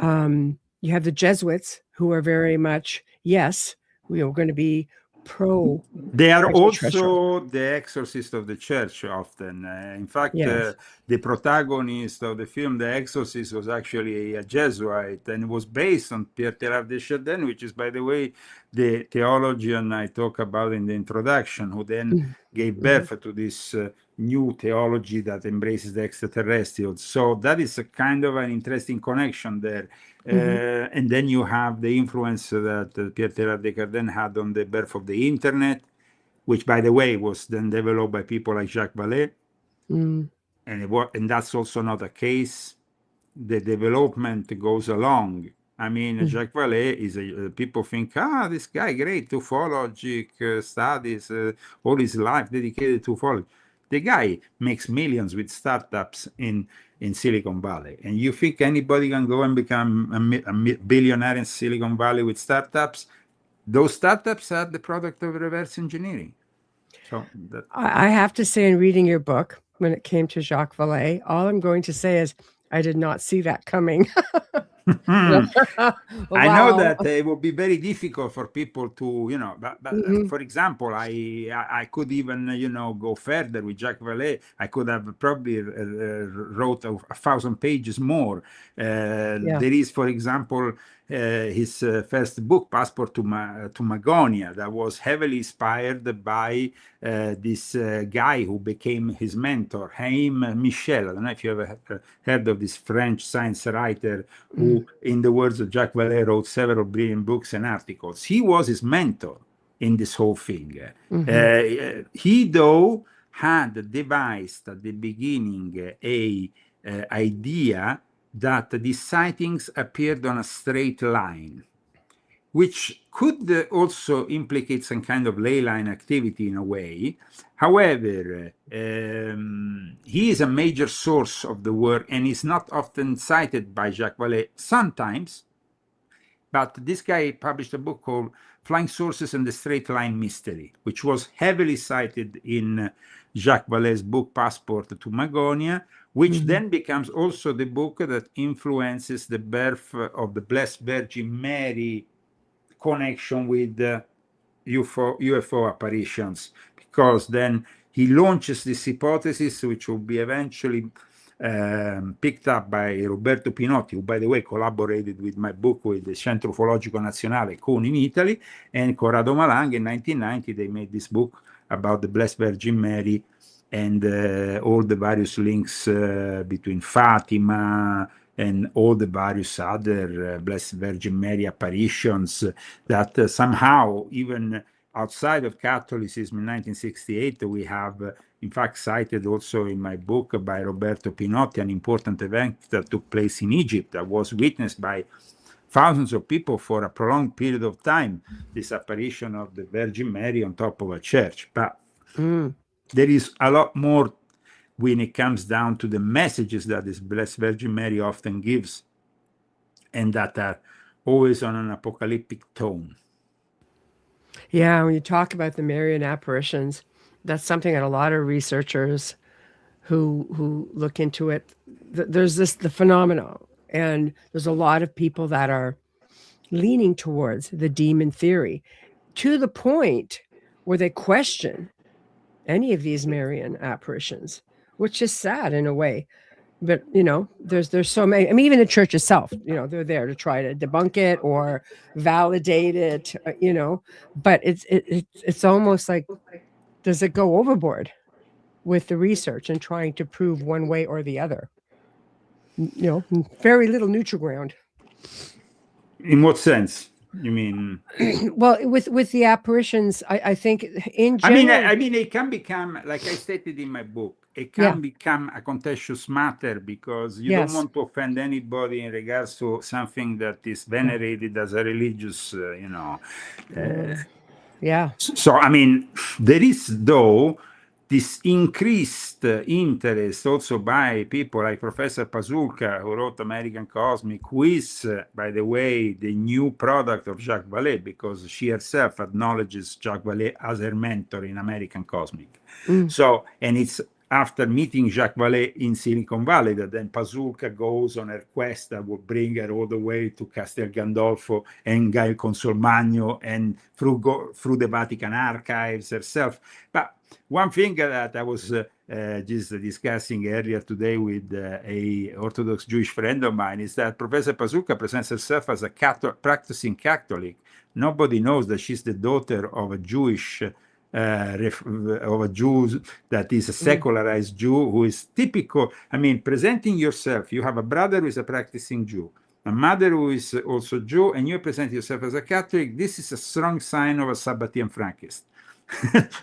Speaker 1: you have the Jesuits who are very much, yes, we are going to be pro.
Speaker 2: They are also the exorcist of the church often. In fact, the protagonist of the film, The Exorcist, was actually a Jesuit, and it was based on Pierre Teilhard de Chardin, which is, by the way, the theologian I talk about in the introduction, who then gave birth to this new theology that embraces the extraterrestrials. So that is a kind of an interesting connection there. And then you have the influence that Pierre Teilhard de Chardin had on the birth of the internet, which, by the way, was then developed by people like Jacques Vallée. And that's also not a case. The development goes along. I mean, Jacques Vallée is people think, this guy, great, ufologic studies, all his life dedicated to ufology. The guy makes millions with startups in Silicon Valley. And you think anybody can go and become a billionaire in Silicon Valley with startups? Those startups are the product of reverse engineering. So
Speaker 1: I have to say, in reading your book, when it came to Jacques Vallée, all I'm going to say is I did not see that coming.
Speaker 2: I know
Speaker 1: Wow.
Speaker 2: that it would be very difficult for people to, but for example, I could even, go further with Jacques Vallée. I could have probably wrote 1,000 pages more. There is, for example, his first book, Passport to Magonia, that was heavily inspired by this guy who became his mentor, Haïm Michel. I don't know if you ever heard of this French science writer who, in the words of Jacques Vallée, wrote several brilliant books and articles. He was his mentor in this whole thing. He, though, had devised at the beginning a idea that these sightings appeared on a straight line, which could also implicate some kind of ley line activity in a way. However, he is a major source of the work and is not often cited by Jacques Vallée, sometimes, but this guy published a book called Flying Sources and the Straight Line Mystery, which was heavily cited in Jacques Vallée's book Passport to Magonia, which then becomes also the book that influences the birth of the Blessed Virgin Mary connection with UFO apparitions, because then he launches this hypothesis, which will be eventually picked up by Roberto Pinotti, who, by the way, collaborated with my book with the Centro Ufologico Nazionale, CON in Italy, and Corrado Malang. In 1990, they made this book about the Blessed Virgin Mary and all the various links between Fatima and all the various other Blessed Virgin Mary apparitions that somehow, even outside of Catholicism in 1968, we have, in fact, cited also in my book by Roberto Pinotti, an important event that took place in Egypt that was witnessed by thousands of people for a prolonged period of time, this apparition of the Virgin Mary on top of a church. But there is a lot more when it comes down to the messages that this Blessed Virgin Mary often gives, and that are always on an apocalyptic tone.
Speaker 1: Yeah, when you talk about the Marian apparitions, that's something that a lot of researchers who look into it, there's the phenomena, and there's a lot of people that are leaning towards the demon theory, to the point where they question any of these Marian apparitions, which is sad in a way. But there's so many. I mean, even the church itself, they're there to try to debunk it or validate it. But it's almost like, does it go overboard with the research and trying to prove one way or the other? Very little neutral ground.
Speaker 2: In what sense? You mean?
Speaker 1: Well, with the apparitions, I think in general.
Speaker 2: I mean, it can become, like I stated in my book, it can become a contentious matter, because you don't want to offend anybody in regards to something that is venerated as a religious, So, I mean, there is, though, this increased interest also by people like Professor Pasulka, who wrote American Cosmic, who is, by the way, the new product of Jacques Vallée, because she herself acknowledges Jacques Vallée as her mentor in American Cosmic. So, and it's after meeting Jacques Vallée in Silicon Valley that then Pasulka goes on her quest that will bring her all the way to Castel Gandolfo and Gaio Consolmagno and through the Vatican archives herself. But one thing that I was just discussing earlier today with a Orthodox Jewish friend of mine is that Professor Pasulka presents herself as a practicing Catholic. Nobody knows that she's the daughter of a Jewish of a Jew that is a secularized Jew, who is typical. I mean, presenting yourself, you have a brother who is a practicing Jew, a mother who is also Jew, and you present yourself as a Catholic. This is a strong sign of a Sabbatean Frankist.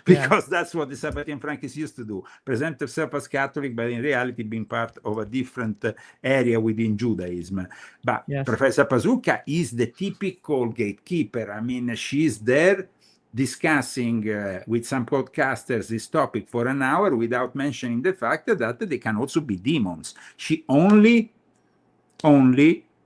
Speaker 2: Because that's what the Sabbatean Frankists used to do, present themselves as Catholic, but in reality being part of a different area within Judaism. But Professor Pasulka is the typical gatekeeper. I mean, she's there discussing with some podcasters this topic for an hour without mentioning the fact that they can also be demons. She only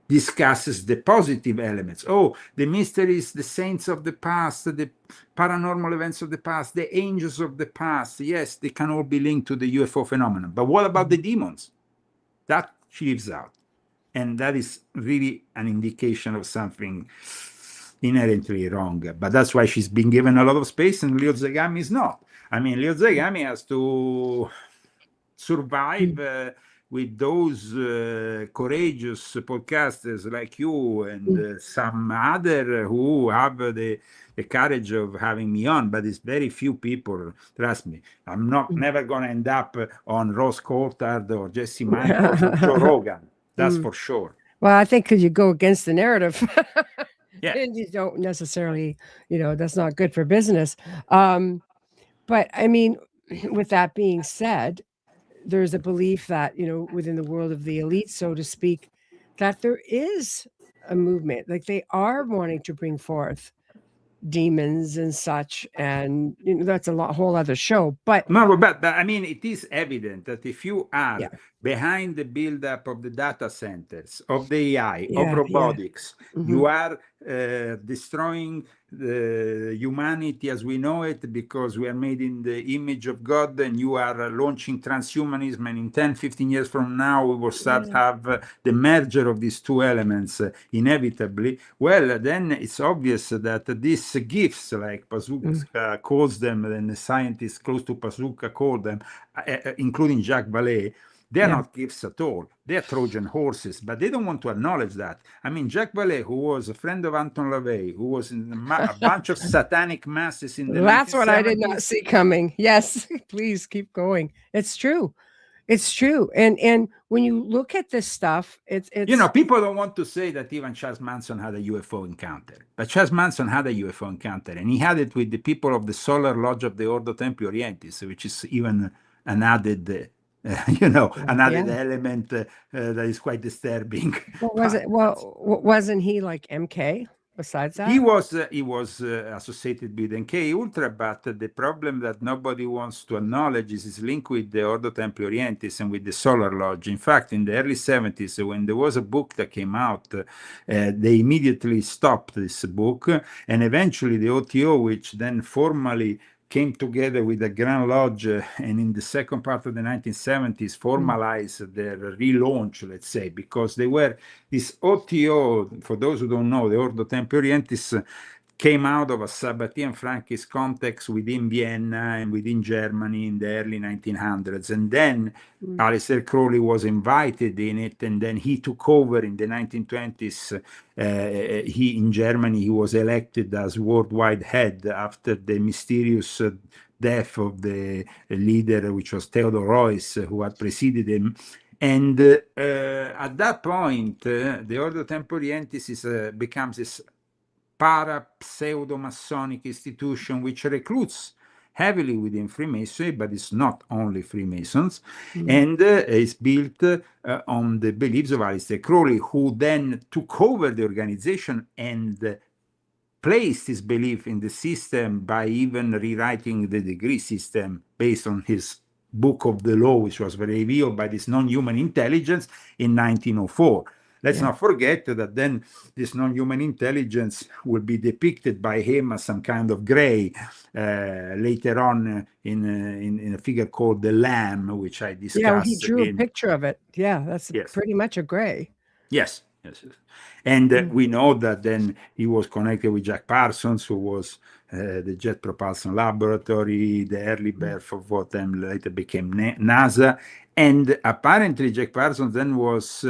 Speaker 2: discusses the positive elements. Oh, the mysteries, the saints of the past, the paranormal events of the past, the angels of the past. Yes, they can all be linked to the UFO phenomenon. But what about the demons? That she leaves out. And that is really an indication of something inherently wrong. But that's why she's been given a lot of space, and Leo Zagami is not. I mean, Leo Zagami has to survive with those courageous podcasters like you and some other who have the courage of having me on, but it's very few people. Trust me, I'm not never going to end up on Ross Coulthard or Jesse Michaels or Joe Rogan. That's for sure.
Speaker 1: Well, I think because you go against the narrative,
Speaker 2: Yeah.
Speaker 1: and you don't necessarily, that's not good for business. But I mean, with that being said, there's a belief that, within the world of the elite, so to speak, that there is a movement, like they are wanting to bring forth demons and such, and that's a whole other show. But
Speaker 2: no, but I mean, it is evident that if you are
Speaker 1: yeah.
Speaker 2: behind the buildup of the data centers, of the AI, of
Speaker 1: Yeah,
Speaker 2: robotics,
Speaker 1: Mhm.
Speaker 2: you are destroying humanity as we know it, because we are made in the image of God, and you are launching transhumanism, and in 10, 15 years from now, we will start have the merger of these two elements inevitably. Well, then it's obvious that these gifts, like Bazooka calls them, and the scientists close to Bazooka call them, including Jacques Vallée, they are not gifts at all. They are Trojan horses, but they don't want to acknowledge that. I mean, Jacques Vallée, who was a friend of Anton LaVey, who was in a bunch of satanic masses in the 1970s.
Speaker 1: That's what I did not see coming. Yes, please keep going. It's true. It's true. And when you look at this stuff, it's
Speaker 2: people don't want to say that even Charles Manson had a UFO encounter, but Charles Manson had a UFO encounter, and he had it with the people of the Solar Lodge of the Ordo Templi Orientis, which is even an added an added element that is quite disturbing.
Speaker 1: What was it? Well, wasn't he like MK? Besides that,
Speaker 2: he was associated with MK Ultra, but the problem that nobody wants to acknowledge is his link with the Ordo Templi Orientis and with the Solar Lodge. In fact, in the early 70s, when there was a book that came out, they immediately stopped this book, and eventually the OTO, which then formally came together with the Grand Lodge, and in the second part of the 1970s formalized their relaunch, let's say, because they were this OTO. For those who don't know, the Ordo Templi Orientis came out of a Sabbatean Frankist context within Vienna and within Germany in the early 1900s. And then Aleister Crowley was invited in it, and then he took over in the 1920s. In Germany, he was elected as worldwide head after the mysterious death of the leader, which was Theodor Heuss, who had preceded him. And at that point, the Ordo Templi Orientis becomes this para-pseudo-Masonic institution which recruits heavily within Freemasonry, but it's not only Freemasons, and is built on the beliefs of Aleister Crowley, who then took over the organization and placed his belief in the system by even rewriting the degree system based on his book of the law, which was revealed by this non-human intelligence in 1904. Let's not forget that then this non-human intelligence will be depicted by him as some kind of gray later on in a figure called the Lamb, which I discussed.
Speaker 1: Yeah, he drew a picture of it. Yeah, that's pretty much a gray.
Speaker 2: Yes. And we know that then he was connected with Jack Parsons, who was the Jet Propulsion Laboratory, the early birth of what then later became NASA. And apparently Jack Parsons then was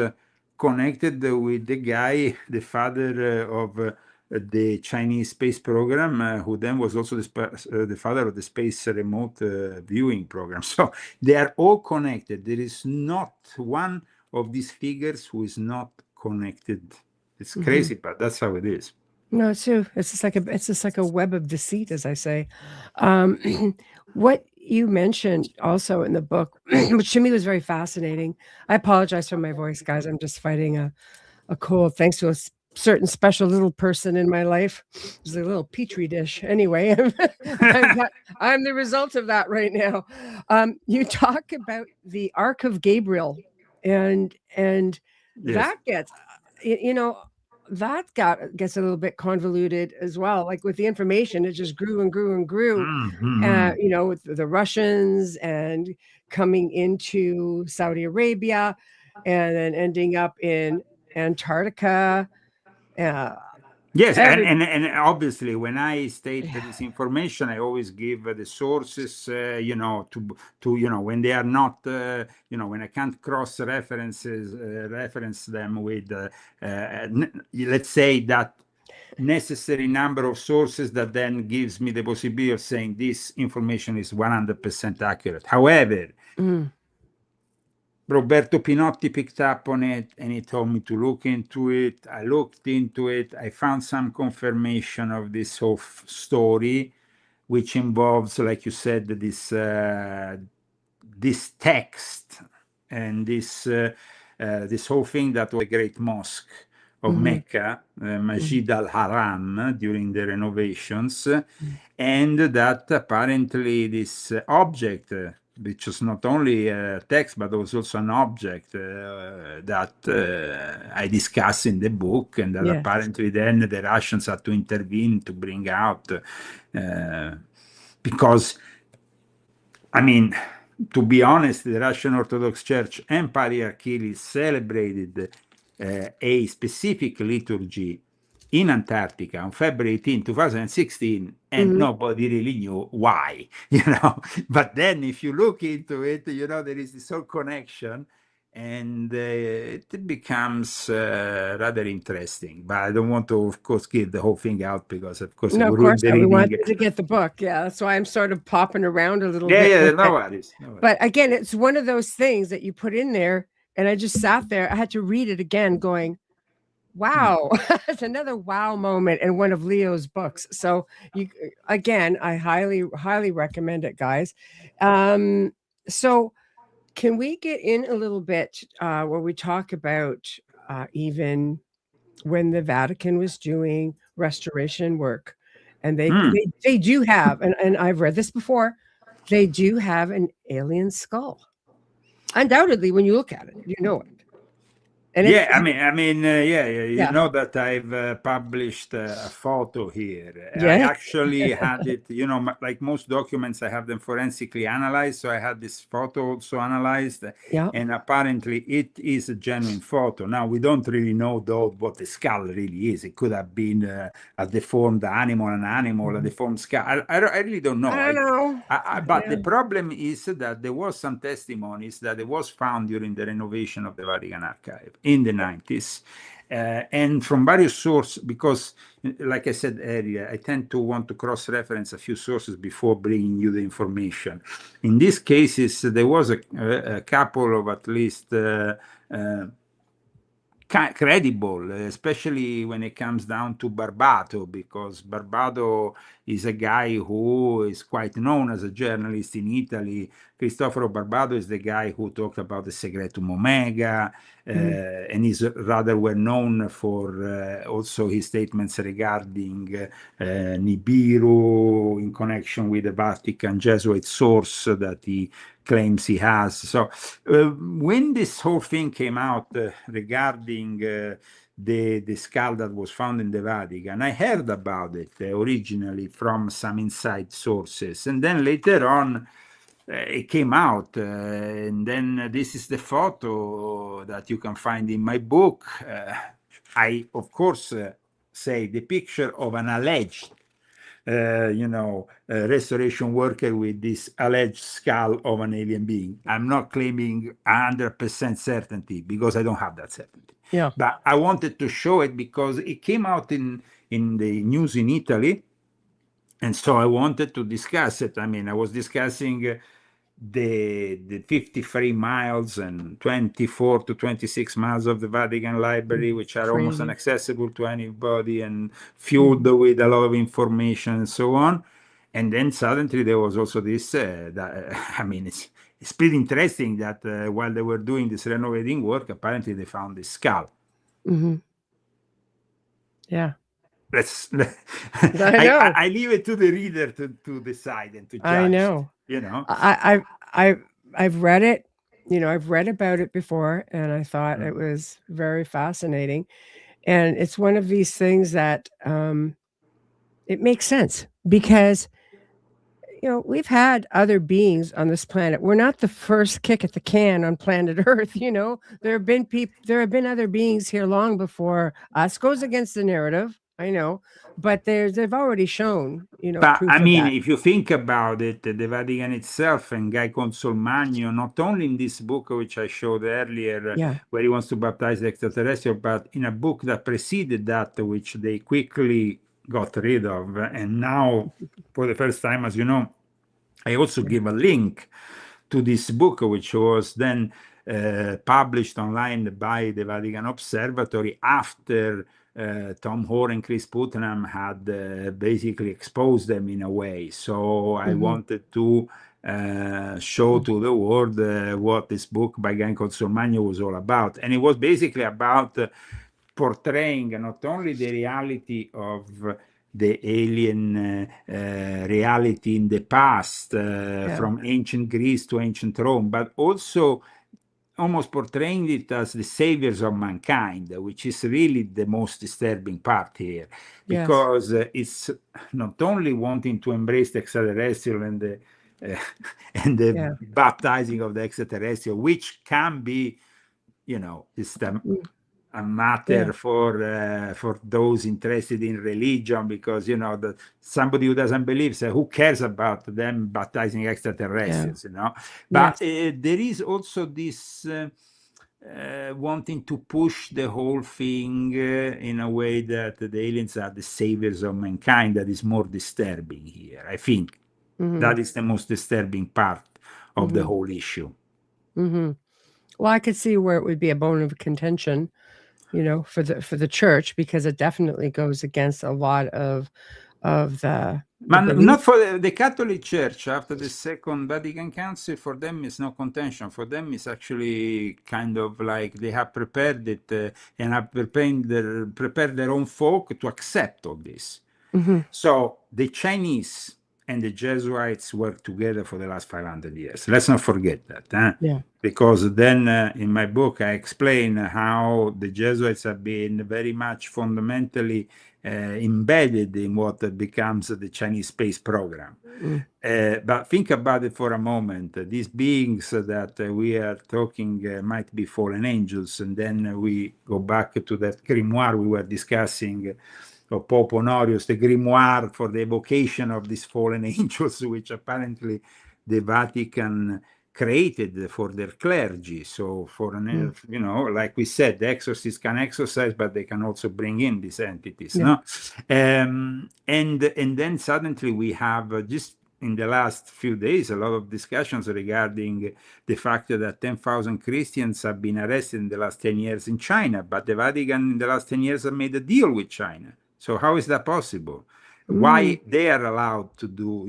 Speaker 2: connected with the guy, the father of the Chinese space program, who then was also the father of the space remote viewing program. So they are all connected. There is not one of these figures who is not connected. It's crazy, but that's how it is.
Speaker 1: No, it's true. It's just like a web of deceit, as I say. What you mentioned also in the book, which to me was very fascinating. I apologize for my voice, guys. I'm just fighting a cold, thanks to a certain special little person in my life. It's a little petri dish. Anyway, I'm the result of that right now. You talk about the Ark of Gabriel, and that gets, that gets a little bit convoluted as well. Like with the information, it just grew and grew and grew. With the Russians and coming into Saudi Arabia, and then ending up in Antarctica.
Speaker 2: Yes, and obviously, when I state this information, I always give the sources, to when they are not, when I can't reference them with, let's say that necessary number of sources that then gives me the possibility of saying this information is 100% accurate. However, Roberto Pinotti picked up on it and he told me to look into it. I looked into it. I found some confirmation of this whole story, which involves, like you said, this text and this whole thing that was the Great Mosque of Mecca, Masjid al-Haram, during the renovations, and that apparently this object, which was not only a text, but was also an object that I discuss in the book, and that apparently then the Russians had to intervene to bring out, because, I mean, to be honest, the Russian Orthodox Church and Patriarchy celebrated a specific liturgy in Antarctica on February 18, 2016, and nobody really knew why, But then if you look into it, there is this whole connection, and it becomes rather interesting. But I don't want to, of course, give the whole thing out because, of course,
Speaker 1: no, of course not. We want to get the book. Yeah, that's why I'm sort of popping around a little bit.
Speaker 2: Yeah, no worries.
Speaker 1: But again, it's one of those things that you put in there, and I just sat there. I had to read it again, going, wow, it's another wow moment in one of Leo's books. So again, I highly recommend it, guys. So can we get in a little bit where we talk about even when the Vatican was doing restoration work, and they do have, and I've read this before, they do have an alien skull. Undoubtedly, when you look at it, you know it. And
Speaker 2: you know that I've published a photo here.
Speaker 1: Yeah.
Speaker 2: I actually had it, like most documents, I have them forensically analyzed. So I had this photo also analyzed, and apparently it is a genuine photo. Now, we don't really know, though, what the skull really is. It could have been a deformed animal, a deformed skull. I really don't know.
Speaker 1: I don't know.
Speaker 2: But the problem is that there was some testimonies that it was found during the renovation of the Vatican archive in the 90s, and from various sources, because, like I said earlier, I tend to want to cross-reference a few sources before bringing you the information. In these cases, there was a couple of at least credible, especially when it comes down to Barbato, because Barbato is a guy who is quite known as a journalist in Italy. Cristoforo Barbato is the guy who talked about the Secretum Omega, and is rather well known for also his statements regarding Nibiru in connection with the Vatican Jesuit source that he claims he has. So when this whole thing came out regarding the skull that was found in the Vatican, I heard about it originally from some inside sources, and then later on it came out, and then this is the photo that you can find in my book. I, of course, say the picture of an alleged restoration worker with this alleged skull of an alien being. I'm not claiming 100% certainty because I don't have that certainty.
Speaker 1: Yeah.
Speaker 2: But I wanted to show it because it came out in the news in Italy, and so I wanted to discuss it. I mean, I was discussing the 53 miles and 24 to 26 miles of the Vatican Library, which are almost inaccessible to anybody and filled with a lot of information and so on. And then suddenly there was also this, it's pretty interesting that while they were doing this renovating work, apparently they found this skull.
Speaker 1: Yeah.
Speaker 2: I leave it to the reader to decide and to judge.
Speaker 1: I know. I've read it. I've read about it before, and I thought it was very fascinating. And it's one of these things that it makes sense because, we've had other beings on this planet. We're not the first kick at the can on planet Earth. There have been other beings here long before us. Goes against the narrative, I know, but they've already shown,
Speaker 2: But
Speaker 1: proof
Speaker 2: I
Speaker 1: of
Speaker 2: mean,
Speaker 1: that.
Speaker 2: if you think about it, the Vatican itself and Guy Consolmagno, not only in this book which I showed earlier,
Speaker 1: Yeah,
Speaker 2: where he wants to baptize the extraterrestrial, but in a book that preceded that, which they quickly got rid of. And now, for the first time, as you know, I also
Speaker 1: yeah,
Speaker 2: give a link to this book, which was then published online by the Vatican Observatory after Tom Hoare and Chris Putnam had basically exposed them in a way. So I wanted to show to the world what this book by Guy Consolmagno was all about. And it was basically about portraying not only the reality of the alien reality in the past, from ancient Greece to ancient Rome, but also almost portraying it as the saviors of mankind, which is really the most disturbing part here, because it's not only wanting to embrace the extraterrestrial and the baptizing of the extraterrestrial, which can be, is the a matter for those interested in religion, because that somebody who doesn't believe, so who cares about them baptizing extraterrestrials, but there is also this wanting to push the whole thing in a way that the aliens are the saviors of mankind. That is more disturbing here. I think that is the most disturbing part of the whole issue.
Speaker 1: Well, I could see where it would be a bone of contention, for the church, because it definitely goes against a lot of the
Speaker 2: But
Speaker 1: belief.
Speaker 2: not for the Catholic Church. After the Second Vatican Council, for them is no contention. For them it's actually kind of like they have prepared it and have prepared their own folk to accept all this. So the Chinese and the Jesuits worked together for the last 500 years. Let's not forget that. Because then in my book I explain how the Jesuits have been very much fundamentally embedded in what becomes the Chinese space program. But think about it for a moment. These beings that we are talking might be fallen angels, and then we go back to that grimoire we were discussing of Pope Honorius, the grimoire for the evocation of these fallen angels, which apparently the Vatican created for their clergy. So for like we said, the exorcists can exorcise, but they can also bring in these entities. And then suddenly we have just in the last few days a lot of discussions regarding the fact that 10,000 Christians have been arrested in the last 10 years in China, but the Vatican in the last 10 years have made a deal with China. So how is that possible? Why they are allowed to do,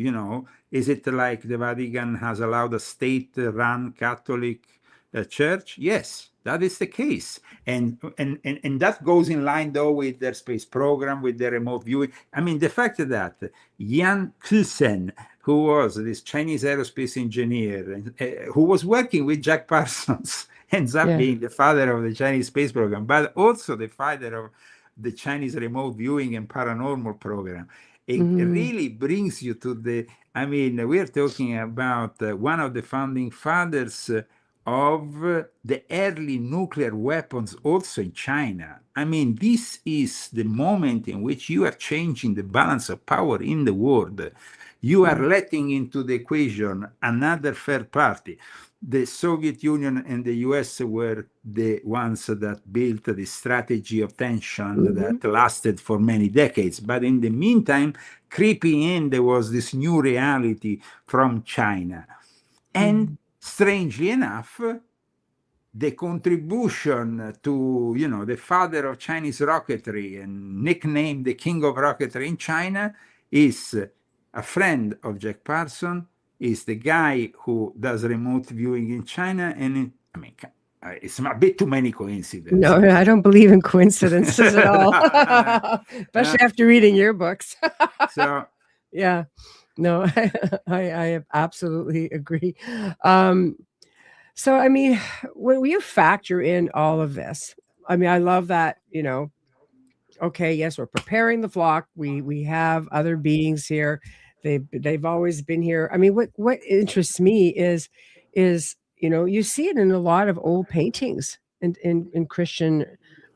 Speaker 2: is it like the Vatican has allowed a state-run Catholic church? Yes, that is the case. And that goes in line, though, with their space program, with their remote viewing. I mean, the fact that Yan Kusen, who was this Chinese aerospace engineer, who was working with Jack Parsons, ends up being the father of the Chinese space program, but also the father of the Chinese remote viewing and paranormal program. It really brings you to we're talking about one of the founding fathers of the early nuclear weapons also in China. I mean, this is the moment in which you are changing the balance of power in the world. You are letting into the equation another third party. The Soviet Union and the US were the ones that built the strategy of tension that lasted for many decades. But in the meantime, creeping in, there was this new reality from China. And strangely enough, the contribution to, the father of Chinese rocketry and nicknamed the king of rocketry in China is a friend of Jack Parsons, is the guy who does remote viewing in China. And it's a bit too many coincidences.
Speaker 1: No, I don't believe in coincidences at all, especially after reading your books.
Speaker 2: So,
Speaker 1: yeah, no, I absolutely agree. So, I mean, when you factor in all of this, I mean, I love that, okay, yes, we're preparing the flock. We have other beings here. they've always been here. I mean, what interests me is you see it in a lot of old paintings and in Christian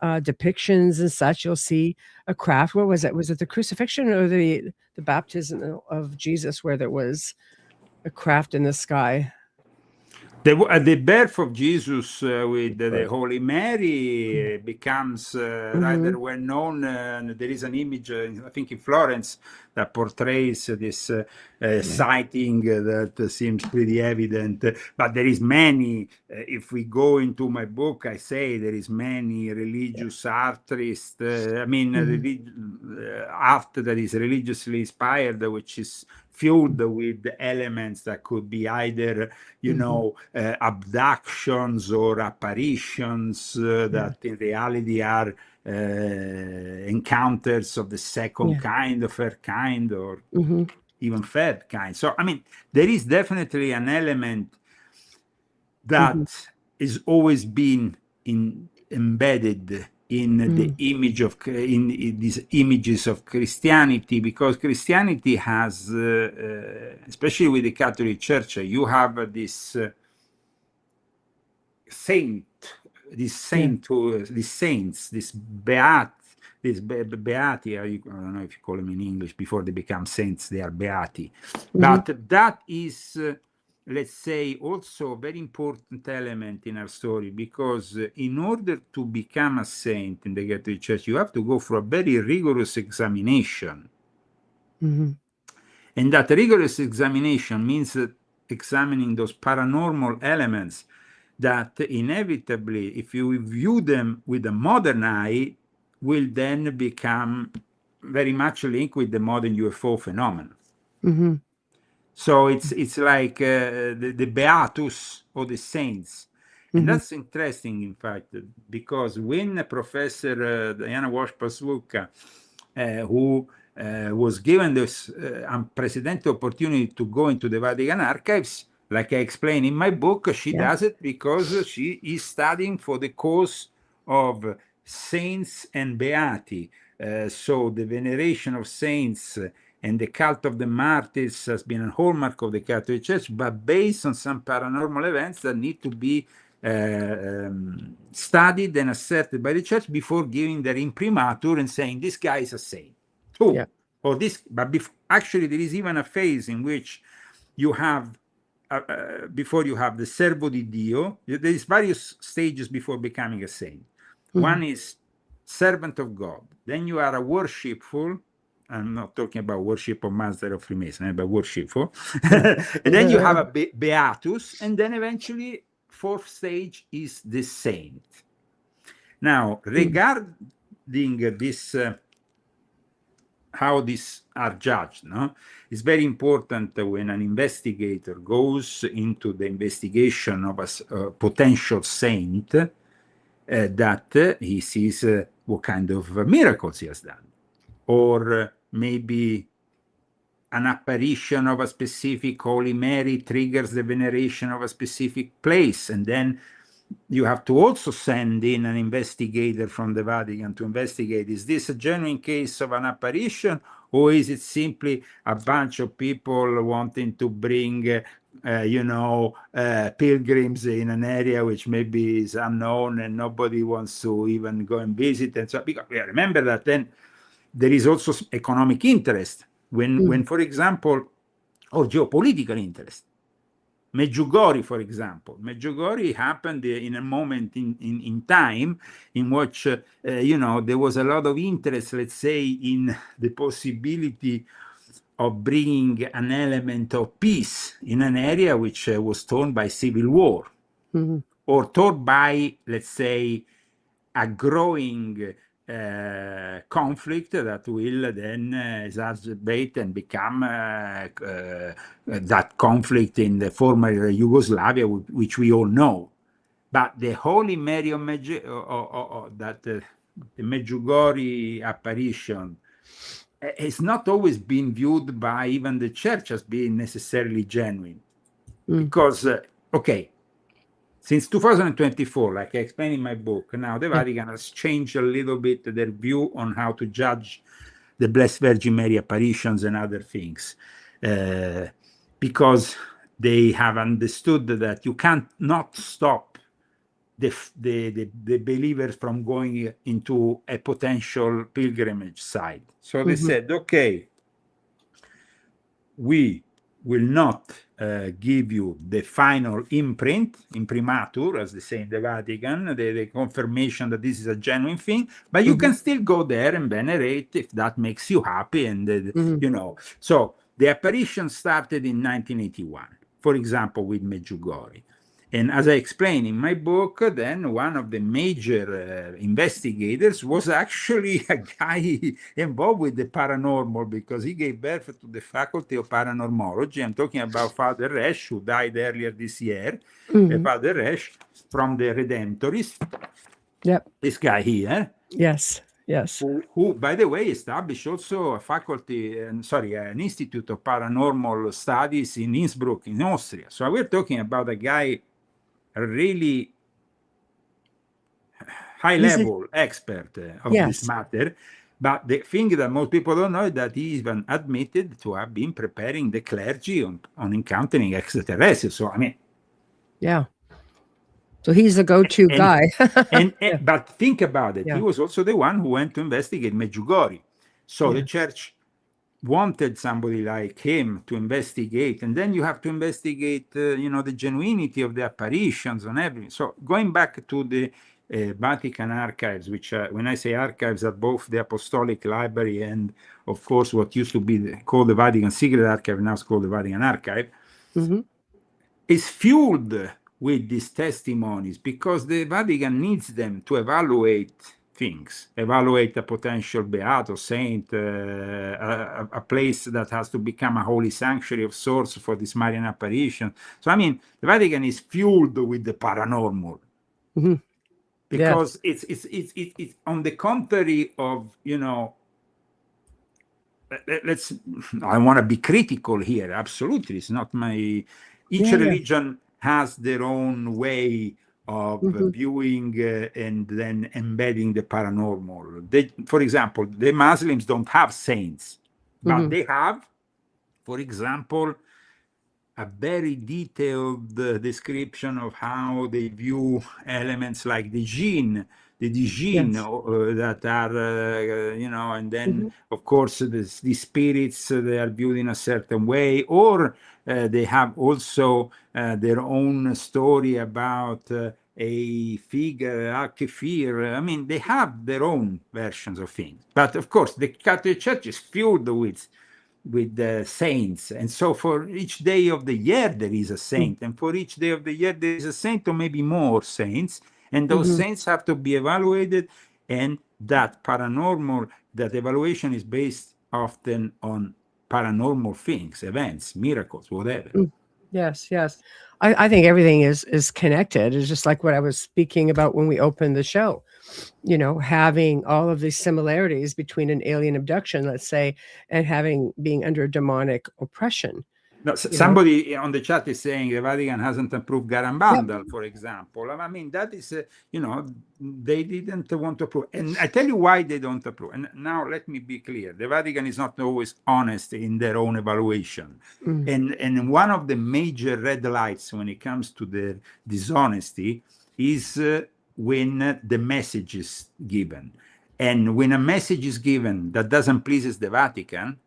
Speaker 1: depictions and such. You'll see a craft. What was it? Was it the crucifixion or the baptism of Jesus, where there was a craft in the sky?
Speaker 2: The birth of Jesus with the Holy Mary becomes rather well known. There is an image, I think, in Florence that portrays this sighting that seems pretty evident. But there is many. If we go into my book, I say there is many religious artists. I mean, art that is religiously inspired, which is filled with elements that could be either, abductions or apparitions that in reality are encounters of the second kind, of third kind, or even third kind. So, I mean, there is definitely an element that is always been embedded in the image of in these images of Christianity, because Christianity has, especially with the Catholic Church, you have this saint, this saints, this beati, I don't know if you call them in English. Before they become saints, they are beati. But that is, let's say, also a very important element in our story, because in order to become a saint in the Catholic Church, you have to go through a very rigorous examination. And that rigorous examination means examining those paranormal elements that inevitably, if you view them with a modern eye, will then become very much linked with the modern UFO phenomenon. So it's like the Beatus or the saints. And that's interesting, in fact, because when Professor Diana Walsh-Pasluka, who was given this unprecedented opportunity to go into the Vatican archives, like I explain in my book, she does it because she is studying for the cause of saints and beati. So the veneration of saints and the cult of the martyrs has been a hallmark of the Catholic Church, but based on some paranormal events that need to be studied and asserted by the Church before giving their imprimatur and saying this guy is a saint. Or this, but actually there is even a phase in which you have before you have the servo di Dio. There is various stages before becoming a saint. One is servant of God. Then you are a worshipful. I'm not talking about worship of master of Freemasonry, but worshipful. And then you have a beatus, and then eventually fourth stage is the saint. Now, regarding this, how these are judged, it's very important when an investigator goes into the investigation of a potential saint that he sees what kind of miracles he has done, or maybe an apparition of a specific Holy Mary triggers the veneration of a specific place, and then you have to also send in an investigator from the Vatican to investigate, is this a genuine case of an apparition, or is it simply a bunch of people wanting to bring pilgrims in an area which maybe is unknown and nobody wants to even go and visit? And so, because remember that then there is also economic interest when for example, or geopolitical interest. Medjugorje, for example. Medjugorje happened in a moment in time in which, there was a lot of interest, let's say, in the possibility of bringing an element of peace in an area which was torn by civil war, or torn by, let's say, a growing conflict that will then exacerbate and become that conflict in the former Yugoslavia, which we all know. But the Holy Mary of the Medjugorje apparition has not always been viewed by even the Church as being necessarily genuine, because since 2024, like I explained in my book, now the Vatican has changed a little bit their view on how to judge the Blessed Virgin Mary apparitions and other things. because they have understood that you can't not stop the believers from going into a potential pilgrimage site. So they said, okay, we will not give you the final imprimatur, as they say in the Vatican, the confirmation that this is a genuine thing, but you can still go there and venerate if that makes you happy. And, you know, so the apparition started in 1981, for example, with Medjugorje. And as I explained in my book, then one of the major investigators was actually a guy involved with the paranormal, because he gave birth to the faculty of paranormology. I'm talking about Father Resch, who died earlier this year. Father Resch from the Redemptorists.
Speaker 1: Yep.
Speaker 2: This guy here.
Speaker 1: Yes. Yes.
Speaker 2: Who, by the way, established also a faculty, an Institute of Paranormal Studies in Innsbruck, in Austria. So we're talking about a guy, a really high-level expert of this matter. But the thing that most people don't know is that he even admitted to have been preparing the clergy on encountering extraterrestrials. So, I mean...
Speaker 1: Yeah. So he's the go-to guy.
Speaker 2: But think about it. He was also the one who went to investigate Medjugorje. So the church wanted somebody like him to investigate, and then you have to investigate, you know, the genuinity of the apparitions and everything. So going back to the Vatican archives, which when I say archives, are both the Apostolic Library and, of course, what used to be called the Vatican Secret Archive, now it's called the Vatican Archive, is fueled with these testimonies, because the Vatican needs them to evaluate things, evaluate a potential beato, saint, a place that has to become a holy sanctuary of sorts for this Marian apparition. So, I mean, the Vatican is fueled with the paranormal, because it's on the contrary of, you know, I want to be critical here. Absolutely. It's not my, each religion has their own way of viewing and then embedding the paranormal. For example, the Muslims don't have saints, but they have, for example, a very detailed description of how they view elements like the jinn, that are, you know, and then, of course, the spirits, they are viewed in a certain way, or they have also their own story about a figure, Al-Kafir. I mean, they have their own versions of things. But, of course, the Catholic Church is filled with the saints, and so for each day of the year there is a saint, and for each day of the year there is a saint, or maybe more saints, and those saints have to be evaluated, and that evaluation is based often on paranormal things, events, miracles, whatever.
Speaker 1: Yes. I think everything is connected. It's just like what I was speaking about when we opened the show, you know, having all of these similarities between an alien abduction, let's say, and being under demonic oppression.
Speaker 2: No, somebody on the chat is saying the Vatican hasn't approved Garambandal, for example. I mean, that is, you know, they didn't want to approve. And I tell you why they don't approve. And now let me be clear. The Vatican is not always honest in their own evaluation. And one of the major red lights when it comes to the dishonesty is when the message is given. And when a message is given that doesn't please the Vatican,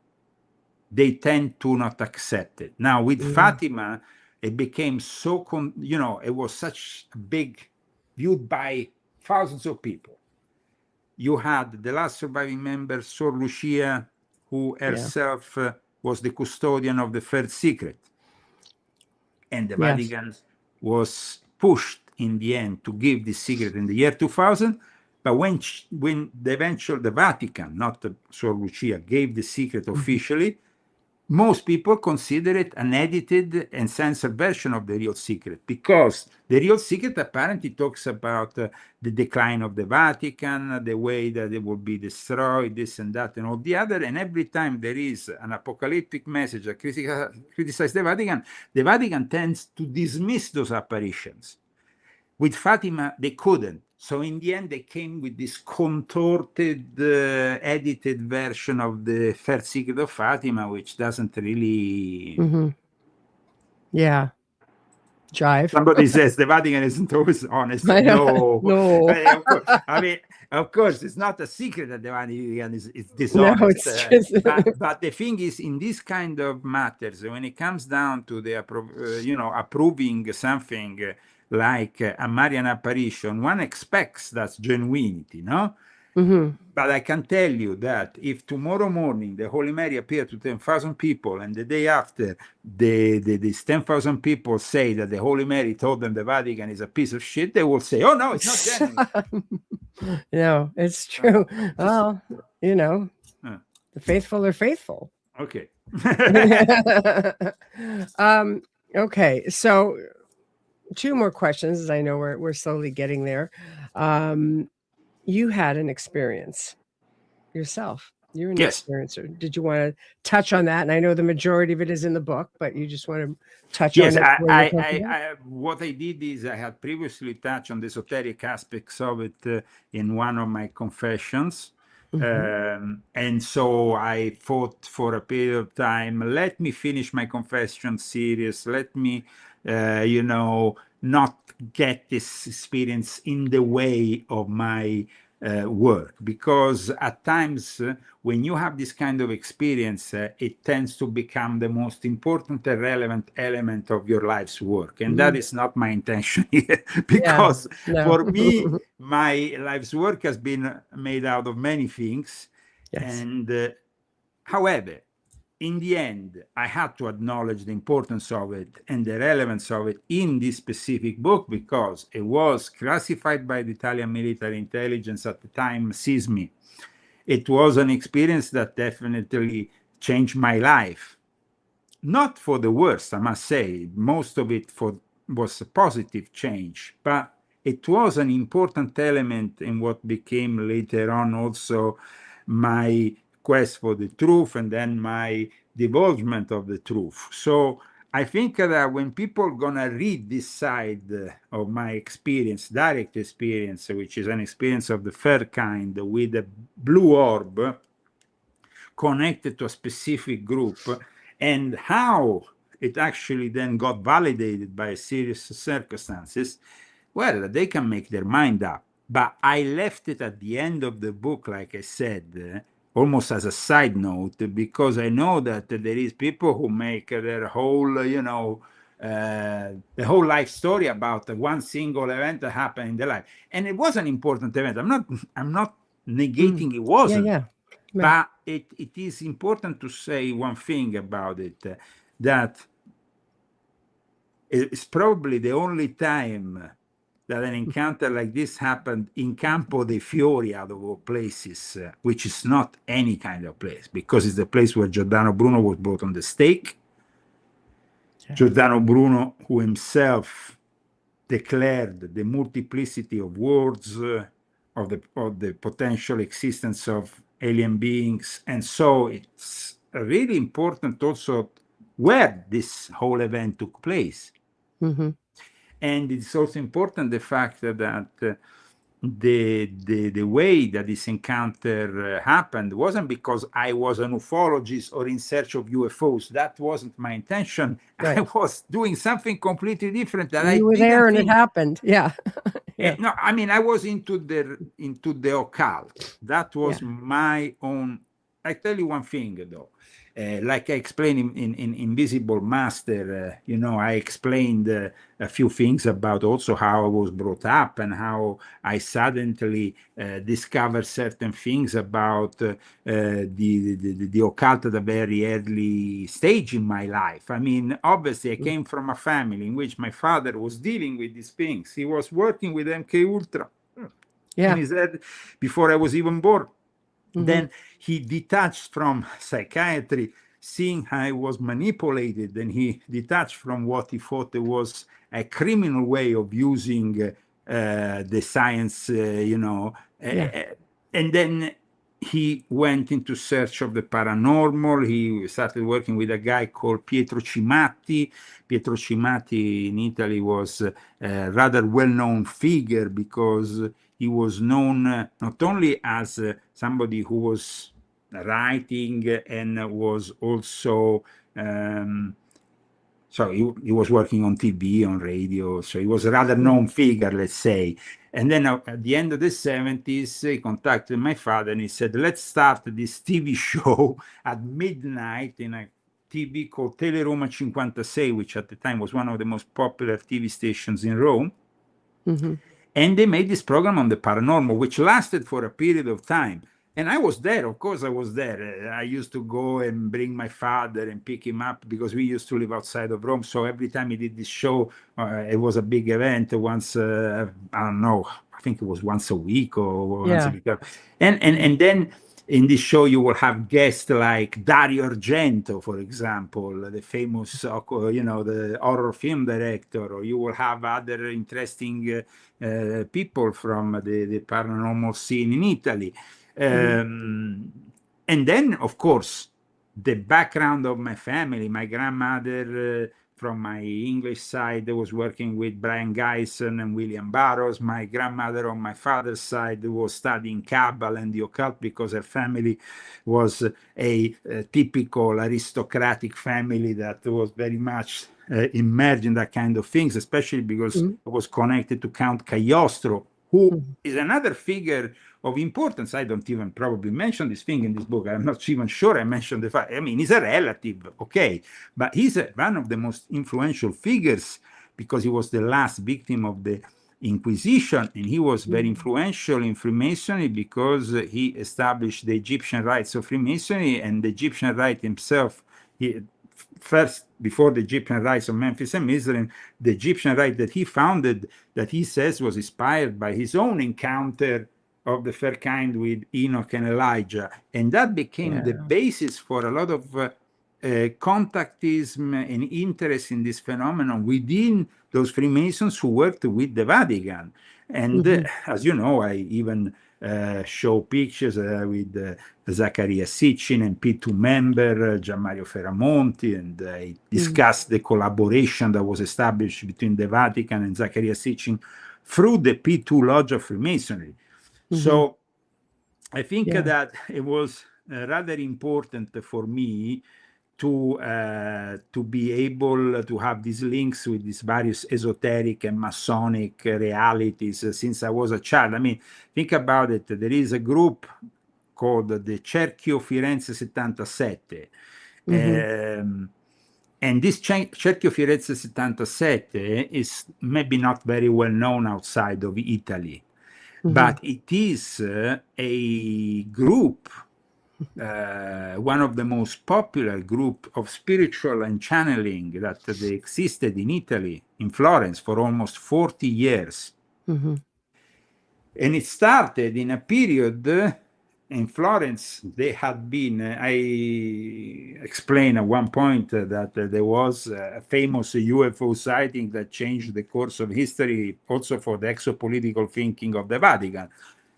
Speaker 2: they tend to not accept it. Now, with Fatima, it became so, you know, it was such a big, viewed by thousands of people. You had the last surviving member, Sor Lucia, who herself was the custodian of the third secret. And the Vatican was pushed in the end to give this secret in the year 2000. But when the Vatican, not Sor Lucia, gave the secret officially, most people consider it an edited and censored version of the real secret, because the real secret apparently talks about the decline of the Vatican, the way that it will be destroyed, this and that and all the other. And every time there is an apocalyptic message that criticizes the Vatican tends to dismiss those apparitions. With Fatima, they couldn't. So in the end, they came with this contorted, edited version of the First Secret of Fatima, which doesn't really...
Speaker 1: Yeah. Jive.
Speaker 2: Somebody says the Vatican isn't always honest.
Speaker 1: I
Speaker 2: No.
Speaker 1: know. No.
Speaker 2: Of course, I mean, of course, it's not a secret that the Vatican is dishonest.
Speaker 1: No, it's just...
Speaker 2: but the thing is, in this kind of matters, when it comes down to the approving something like a Marian apparition, one expects that's genuinity, no? But I can tell you that if tomorrow morning the Holy Mary appeared to 10,000 people, and the day after these 10,000 people say that the Holy Mary told them the Vatican is a piece of shit, they will say, "Oh no, it's not genuine."
Speaker 1: No, it's true. Well, the faithful are faithful.
Speaker 2: Okay.
Speaker 1: Okay, so 2 more questions, as I know we're slowly getting there. You had an experience yourself. You're an experiencer. Did you want to touch on that? And I know the majority of it is in the book, but you just want to touch on it.
Speaker 2: What I did is I had previously touched on the esoteric aspects of it in one of my confessions. And so I thought for a period of time, let me finish my confession series. Let me, not get this experience in the way of my work, because at times when you have this kind of experience, it tends to become the most important and relevant element of your life's work, and that is not my intention here, because for me, my life's work has been made out of many things. And however, in the end, I had to acknowledge the importance of it and the relevance of it in this specific book, because it was classified by the Italian military intelligence at the time, SISMI. It was an experience that definitely changed my life. Not for the worst, I must say. Most of it was a positive change, but it was an important element in what became later on also my quest for the truth, and then my divulgement of the truth. So I think that when people are gonna read this side of my experience, direct experience, which is an experience of the third kind with a blue orb connected to a specific group, and how it actually then got validated by a series of circumstances, well, they can make their mind up. But I left it at the end of the book, like I said, almost as a side note, because I know that there is people who make their whole, the whole life story about one single event that happened in their life. And it was an important event. I'm not negating it wasn't. But it is important to say one thing about it, that it's probably the only time that an encounter like this happened in Campo dei Fiori, out of all places, which is not any kind of place, because it's the place where Giordano Bruno was brought on the stake. Giordano Bruno, who himself declared the multiplicity of words, of the potential existence of alien beings. And so it's really important also where this whole event took place. And it's also important the fact that the way that this encounter happened wasn't because I was an ufologist or in search of UFOs. That wasn't my intention. I was doing something completely different. That
Speaker 1: you were there and it happened. No,
Speaker 2: I mean, I was into the occult. That was my own. I tell you one thing though. Like I explained in Invisible Master, I explained a few things about also how I was brought up and how I suddenly discovered certain things about the occult at a very early stage in my life. I mean, obviously, I came from a family in which my father was dealing with these things. He was working with MK Ultra in his head before I was even born. Then he detached from psychiatry, seeing how I was manipulated, and he detached from what he thought was a criminal way of using the science, and then he went into search of the paranormal. He started working with a guy called Pietro Cimatti. Pietro Cimatti in Italy was a rather well-known figure because he was known not only as somebody who was writing and was also so he was working on TV, on radio, so he was a rather known figure, let's say. And then at the end of the 70s, he contacted my father and he said, let's start this TV show at midnight in a TV called Teleroma 56, which at the time was one of the most popular TV stations in Rome. And they made this program on the paranormal, which lasted for a period of time. And I was there, of course I was there. I used to go and bring my father and pick him up because we used to live outside of Rome. So every time he did this show, it was a big event once, I don't know, I think it was once a week or once a week. And then in this show, you will have guests like Dario Argento, for example, the famous, the horror film director, or you will have other interesting people from the paranormal scene in Italy. And then, of course, the background of my family, my grandmother from my English side was working with Brian Geisen and William Burroughs. My grandmother on my father's side was studying Kabbalah and the occult because her family was a typical aristocratic family that was very much immersed in that kind of things, especially because it was connected to Count Cagliostro, who is another figure of importance. I don't even probably mention this thing in this book. I'm not even sure I mentioned the fact. I mean, he's a relative, okay, but he's one of the most influential figures because he was the last victim of the Inquisition, and he was very influential in Freemasonry because he established the Egyptian rites of Freemasonry, and the Egyptian rite himself, first, before the Egyptian rites of Memphis and Mizraim, the Egyptian rite that he founded, that he says was inspired by his own encounter of the fair kind with Enoch and Elijah. And that became the basis for a lot of contactism and interest in this phenomenon within those Freemasons who worked with the Vatican. And as you know, I even show pictures with Zaccaria Sitchin and P2 member Gianmario Feramonti, and I discussed the collaboration that was established between the Vatican and Zaccaria Sitchin through the P2 Lodge of Freemasonry. So I think that it was rather important for me to be able to have these links with these various esoteric and Masonic realities since I was a child. I mean, think about it. There is a group called the Cerchio Firenze 77. And this Cerchio Firenze 77 is maybe not very well known outside of Italy. But it is a group, one of the most popular group of spiritual and channeling that they existed in Italy, in Florence, for almost 40 years. And it started in a period in Florence. They had been, I explained at one point that there was a famous UFO sighting that changed the course of history also for the exopolitical thinking of the Vatican.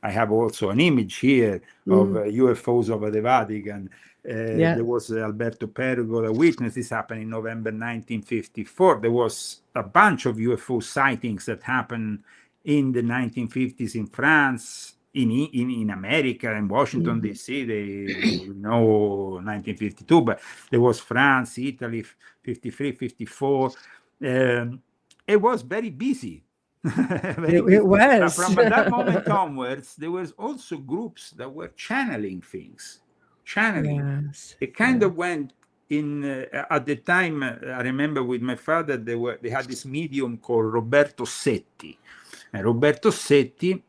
Speaker 2: I have also an image here of UFOs over the Vatican. There was Alberto Pergo, the witness. This happened in November 1954. There was a bunch of UFO sightings that happened in the 1950s in France, in America, in Washington, D.C., they know 1952, but there was France, Italy, 53, 54. It was very busy. Very busy.
Speaker 1: It was.
Speaker 2: But from that moment onwards, there was also groups that were channeling things. Channeling. It kind of went in, at the time, I remember with my father, they had this medium called Roberto Setti. And Roberto Setti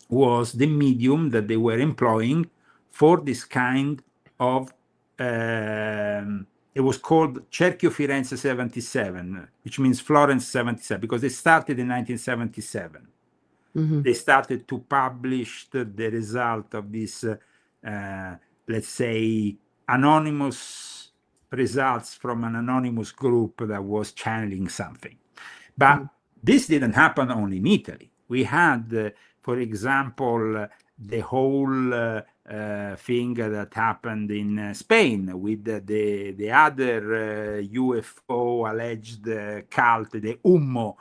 Speaker 2: was the medium that they were employing for this kind of, it was called Cerchio Firenze 77, which means Florence 77, because they started in 1977. They started to publish the result of this, let's say, anonymous results from an anonymous group that was channeling something. But this didn't happen only in Italy. We had, for example, the whole thing that happened in Spain with the other UFO alleged cult, the Ummo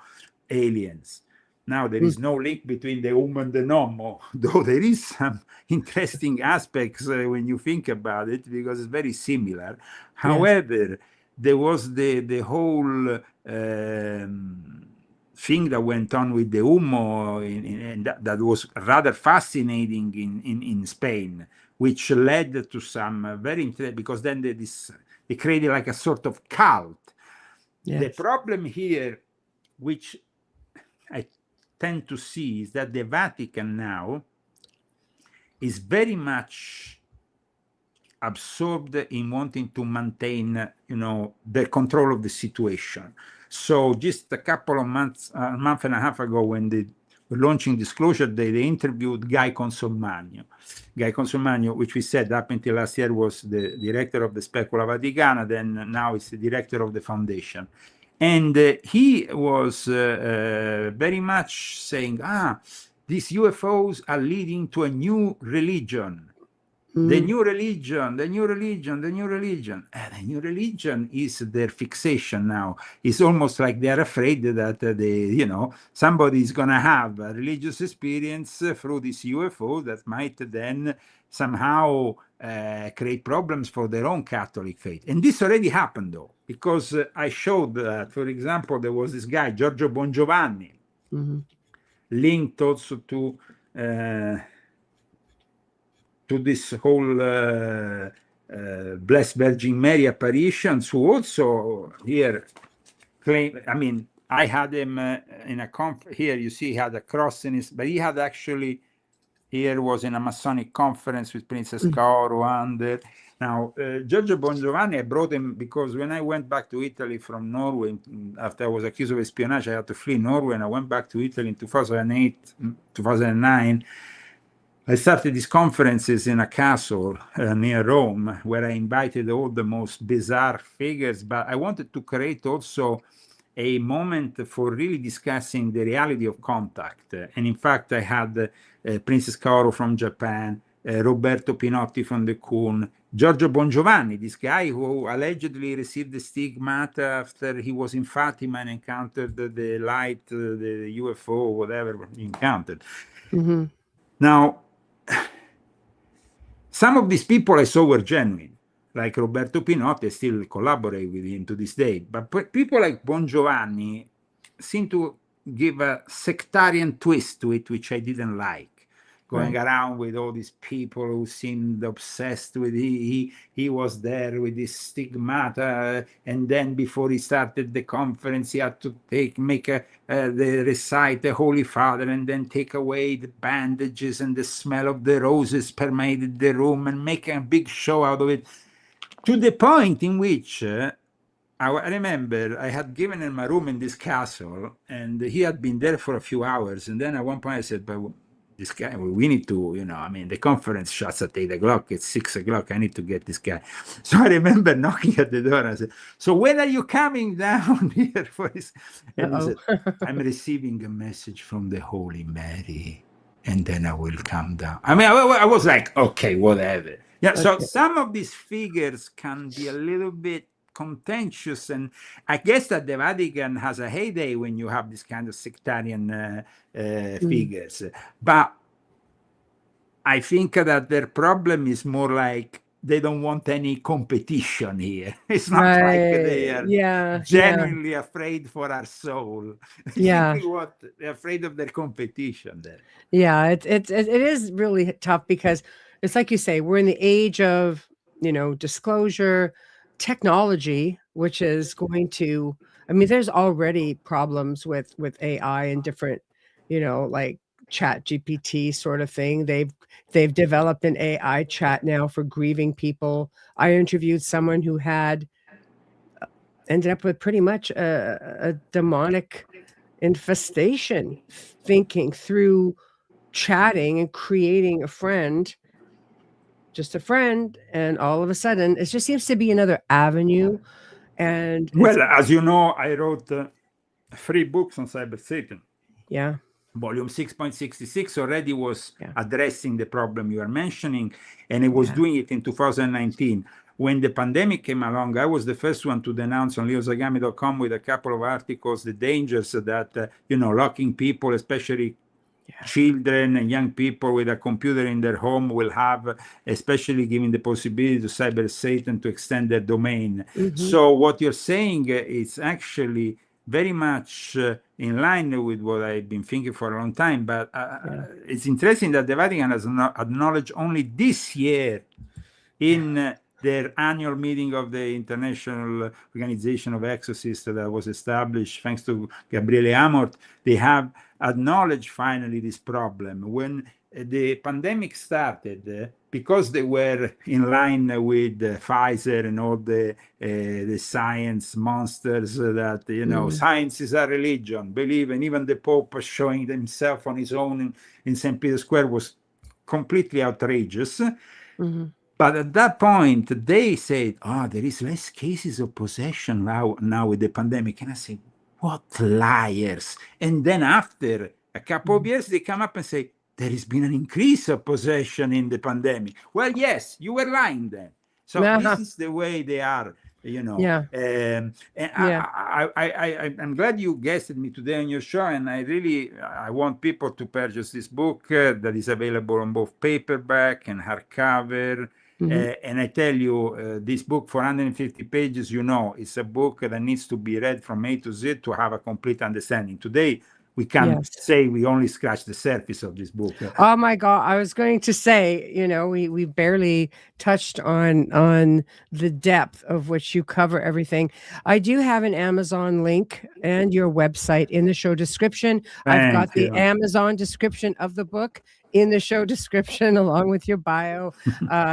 Speaker 2: aliens. Now, there is no link between the and the Nommo, though there is some interesting aspects when you think about it, because it's very similar. However, there was the whole thing that went on with the Ummo, and that was rather fascinating in Spain, which led to some very interesting, because then they created like a sort of cult. The problem here, which I tend to see, is that the Vatican now is very much absorbed in wanting to maintain, the control of the situation. So just a couple of months, a month and a half ago, when they were launching Disclosure Day, they interviewed Guy Consolmagno. Guy Consolmagno, which we said up until last year was the director of the Specula Vaticana, then now is the director of the foundation. And he was very much saying, these UFOs are leading to a new religion. The new religion, the new religion, the new religion. And the new religion is their fixation now. It's almost like they're afraid that somebody is going to have a religious experience through this UFO that might then somehow create problems for their own Catholic faith. And this already happened, though, because I showed that, for example, there was this guy, Giorgio Bongiovanni, linked also to this whole Blessed Virgin Mary apparitions, who also here claim, I had him in a here you see he had a cross in his, but he had actually, here was in a Masonic conference with Princess Kaoru under. Now, Giorgio Bongiovanni, I brought him because when I went back to Italy from Norway, after I was accused of espionage, I had to flee Norway, and I went back to Italy in 2008, 2009. I started these conferences in a castle near Rome, where I invited all the most bizarre figures, but I wanted to create also a moment for really discussing the reality of contact. And in fact, I had Princess Kaoru from Japan, Roberto Pinotti from the Kun, Giorgio Bongiovanni, this guy who allegedly received the stigmata after he was in Fatima and encountered the light, the UFO, whatever he encountered. Now, some of these people I saw were genuine, like Roberto Pinotti. I still collaborate with him to this day. But people like Bongiovanni seem to give a sectarian twist to it, which I didn't like. Going around with all these people who seemed obsessed with he was there with this stigmata, and then before he started the conference, he had to recite the Holy Father, and then take away the bandages, and the smell of the roses permeated the room, and make a big show out of it, to the point in which I remember I had given him a room in this castle, and he had been there for a few hours, and then at one point I said, but this guy, we need to, the conference shuts at 8 o'clock, it's 6 o'clock, I need to get this guy. So I remember knocking at the door and I said, so when are you coming down here for this? And he said, I'm receiving a message from the Holy Mary, and then I will come down. I was like, okay, whatever. Yeah, so some of these figures can be a little bit contentious, and I guess that the Vatican has a heyday when you have this kind of sectarian figures, but I think that their problem is more like they don't want any competition here. It's not like they are genuinely afraid for our soul. They're afraid of their competition there.
Speaker 1: It is really tough, because it's like you say, we're in the age of disclosure technology, which is going to, there's already problems with AI and different, like Chat GPT sort of thing. They've developed an AI chat now for grieving people. I interviewed someone who had ended up with pretty much a demonic infestation, thinking through chatting and creating a friend, just a friend, and all of a sudden it just seems to be another avenue. And
Speaker 2: well, as you know, I wrote 3 books on cyber Satan.
Speaker 1: Yeah.
Speaker 2: volume 6.66 already was
Speaker 1: Yeah.
Speaker 2: addressing the problem you are mentioning, and it was
Speaker 1: Yeah.
Speaker 2: doing it in 2019. When the pandemic came along, I was the first one to denounce on leozagami.com with a couple of articles the dangers that, locking people, especially children and young people with a computer in their home will have, especially giving the possibility to cyber Satan to extend their domain. So what you're saying is actually very much in line with what I've been thinking for a long time. But it's interesting that the Vatican has not acknowledged only this year in their annual meeting of the International Organization of Exorcists that was established thanks to Gabriele Amort. They have acknowledged finally this problem. When the pandemic started, because they were in line with Pfizer and all the science monsters that, science is a religion, believe, and even the Pope showing himself on his own in St. Peter's Square was completely outrageous. But at that point, they said, there is less cases of possession now with the pandemic. And I said, what liars. And then after a couple of years, they come up and say, there has been an increase of possession in the pandemic. Well, yes, you were lying then. So this is the way they are, And I'm glad you guested me today on your show. And I want people to purchase this book that is available on both paperback and hardcover. And I tell you, this book, 450 pages, it's a book that needs to be read from A to Z to have a complete understanding. Today, we can say we only scratched the surface of this book.
Speaker 1: Oh my God. I was going to say, we barely touched on the depth of which you cover everything. I do have an Amazon link and your website in the show description. I've got the Amazon description of the book in the show description along with your bio.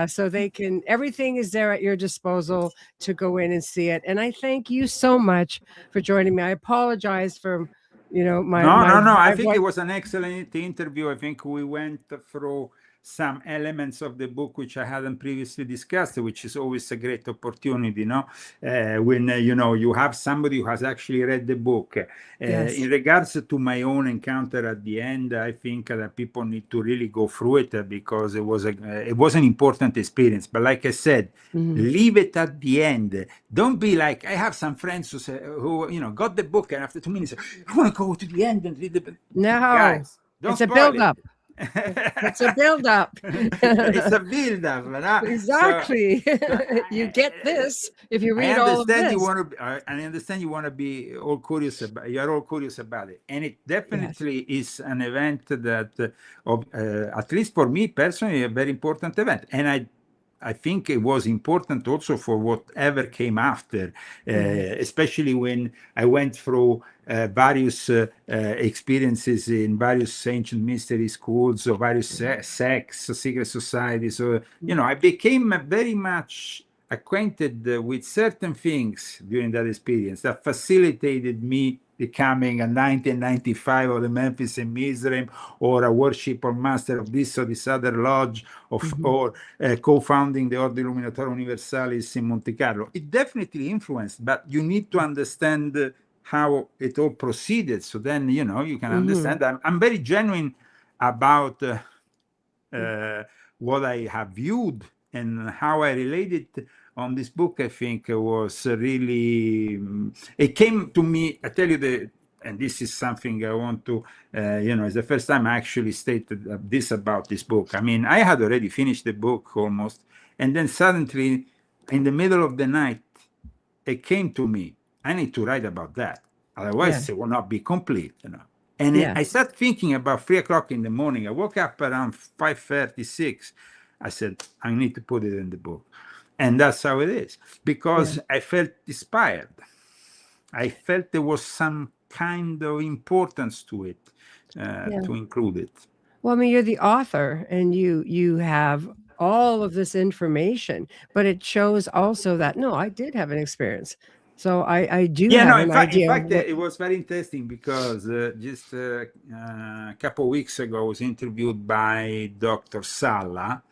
Speaker 1: So everything is there at your disposal to go in and see it. And I thank you so much for joining me. I apologize for No.
Speaker 2: I think it was an excellent interview. I think we went through some elements of the book which I hadn't previously discussed, which is always a great opportunity, when you have somebody who has actually read the book. In regards to my own encounter at the end, I think that people need to really go through it because it was an important experience. But like I said, leave it at the end. Don't be like, I have some friends who got the book and after 2 minutes, I want to go to the end and read the book.
Speaker 1: No,
Speaker 2: guys,
Speaker 1: it's a build-up. It's a build-up.
Speaker 2: It's a build-up, right?
Speaker 1: Exactly. You get this if you read all of this.
Speaker 2: I understand you want to be all curious about. You are all curious about it, and it definitely is an event that, at least for me personally, a very important event, and I think it was important also for whatever came after, especially when I went through various experiences in various ancient mystery schools or various sects, secret societies. So, I became very much acquainted with certain things during that experience that facilitated me becoming a 1995 of the Memphis and Mizraim, or a worshipper master of this or this other lodge, or co-founding the Ordo Illuminatorum Universalis in Monte Carlo. It definitely influenced, but you need to understand how it all proceeded. So then, you can understand. I'm very genuine about what I have viewed and how I related on this book. I think was really, it came to me, I tell you and this is something I want to, it's the first time I actually stated this about this book. I mean, I had already finished the book almost, and then suddenly, in the middle of the night, it came to me, I need to write about that. Otherwise, it will not be complete, And I started thinking about 3 o'clock in the morning. I woke up around 5:36. I said, I need to put it in the book. And that's how it is, because I felt inspired. I felt there was some kind of importance to it, to include it.
Speaker 1: Well, I mean, you're the author and you have all of this information, but it shows also that, no, I did have an experience. So I do have an idea.
Speaker 2: In fact, it was very interesting because just a couple of weeks ago, I was interviewed by Dr. Salla,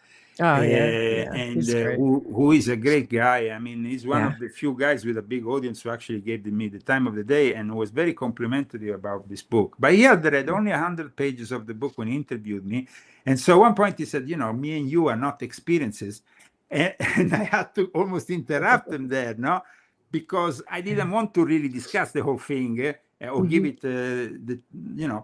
Speaker 1: Oh yeah,
Speaker 2: and
Speaker 1: he's great.
Speaker 2: who is a great guy. I mean, he's one
Speaker 1: Yeah.
Speaker 2: of the few guys with a big audience who actually gave me the time of the day and was very complimentary about this book. But he had read only 100 pages of the book when he interviewed me. And so at one point he said, me and you are not experiences. And I had to almost interrupt him there, no? Because I didn't want to really discuss the whole thing or give it,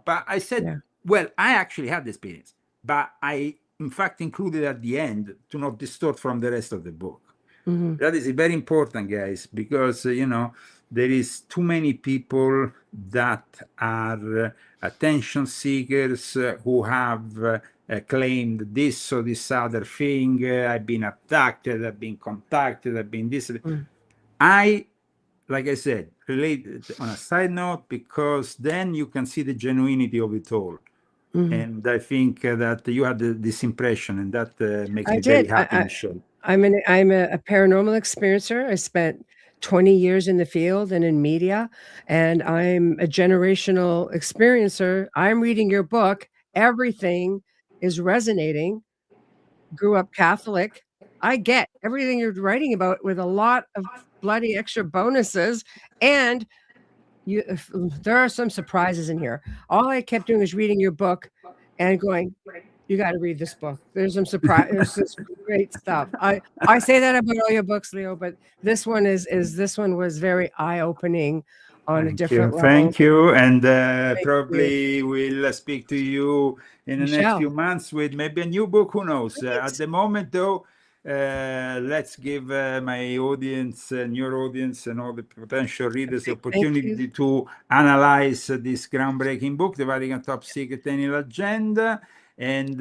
Speaker 2: but I said, well, I actually had the experience, but I, in fact, included at the end to not distort from the rest of the book. That is very important, guys, because, there is too many people that are attention seekers who have claimed this or this other thing. I've been attacked, I've been contacted, I've been this. I, like I said, relate on a side note, because then you can see the genuinity of it all. And I think that you had this impression, and that makes me very happy, Michelle.
Speaker 1: I'm a paranormal experiencer. I spent 20 years in the field and in media, and I'm a generational experiencer. I'm reading your book. Everything is resonating. Grew up Catholic. I get everything you're writing about with a lot of bloody extra bonuses, and there are some surprises in here. All I kept doing was reading your book and going, you got to read this book. There's some surprise. There's this great stuff. I say that about all your books, Leo, but this one this one was very eye-opening on a different level.
Speaker 2: Thank you. And probably we'll speak to you in the next few months with maybe a new book. Who knows? At the moment, though, let's give my audience and your audience and all the potential readers the opportunity to analyze this groundbreaking book, The Vatican Top Secret Annual Agenda. And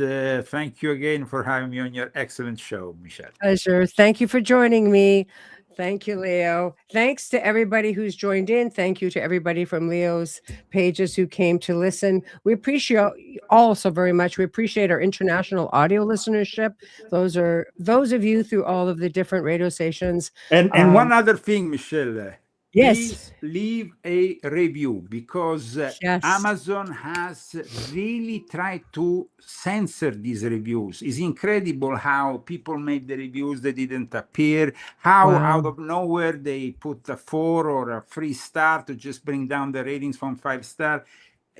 Speaker 2: thank you again for having me on your excellent show, Michelle.
Speaker 1: Pleasure. Thank you for joining me. Thank you, Leo. Thanks to everybody who's joined in. Thank you to everybody from Leo's pages who came to listen. We appreciate all so very much. We appreciate our international audio listenership. Those of you through all of the different radio stations.
Speaker 2: And one other thing, Michelle.
Speaker 1: Yes.
Speaker 2: Please leave a review, because Amazon has really tried to censor these reviews. It's incredible how people made the reviews that didn't appear, how out of nowhere they put a 4 or a 3 star to just bring down the ratings from 5 star.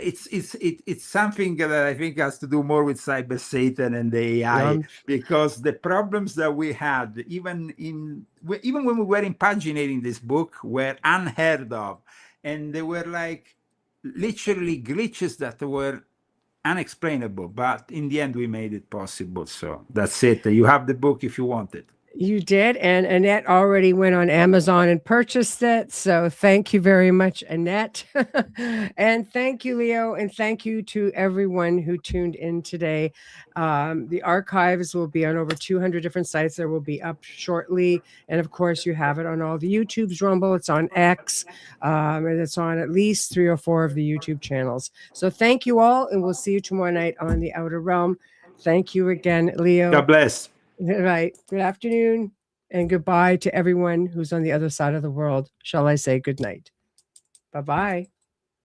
Speaker 2: It's something that I think has to do more with cyber Satan and the AI, because the problems that we had, even when we were impaginating this book, were unheard of, and they were like literally glitches that were unexplainable. But in the end, we made it possible. So that's it. You have the book if you want it.
Speaker 1: You did, and Annette already went on Amazon and purchased it. So thank you very much, Annette. And thank you, Leo, and thank you to everyone who tuned in today. The archives will be on over 200 different sites. There will be up shortly. And of course, you have it on all the YouTubes, Rumble, it's on X, and it's on at least 3 or 4 of the YouTube channels. So thank you all, and we'll see you tomorrow night on The Outer Realm. Thank you again, Leo.
Speaker 2: God bless.
Speaker 1: Right. Good afternoon and goodbye to everyone who's on the other side of the world. Shall I say good night? Bye-bye.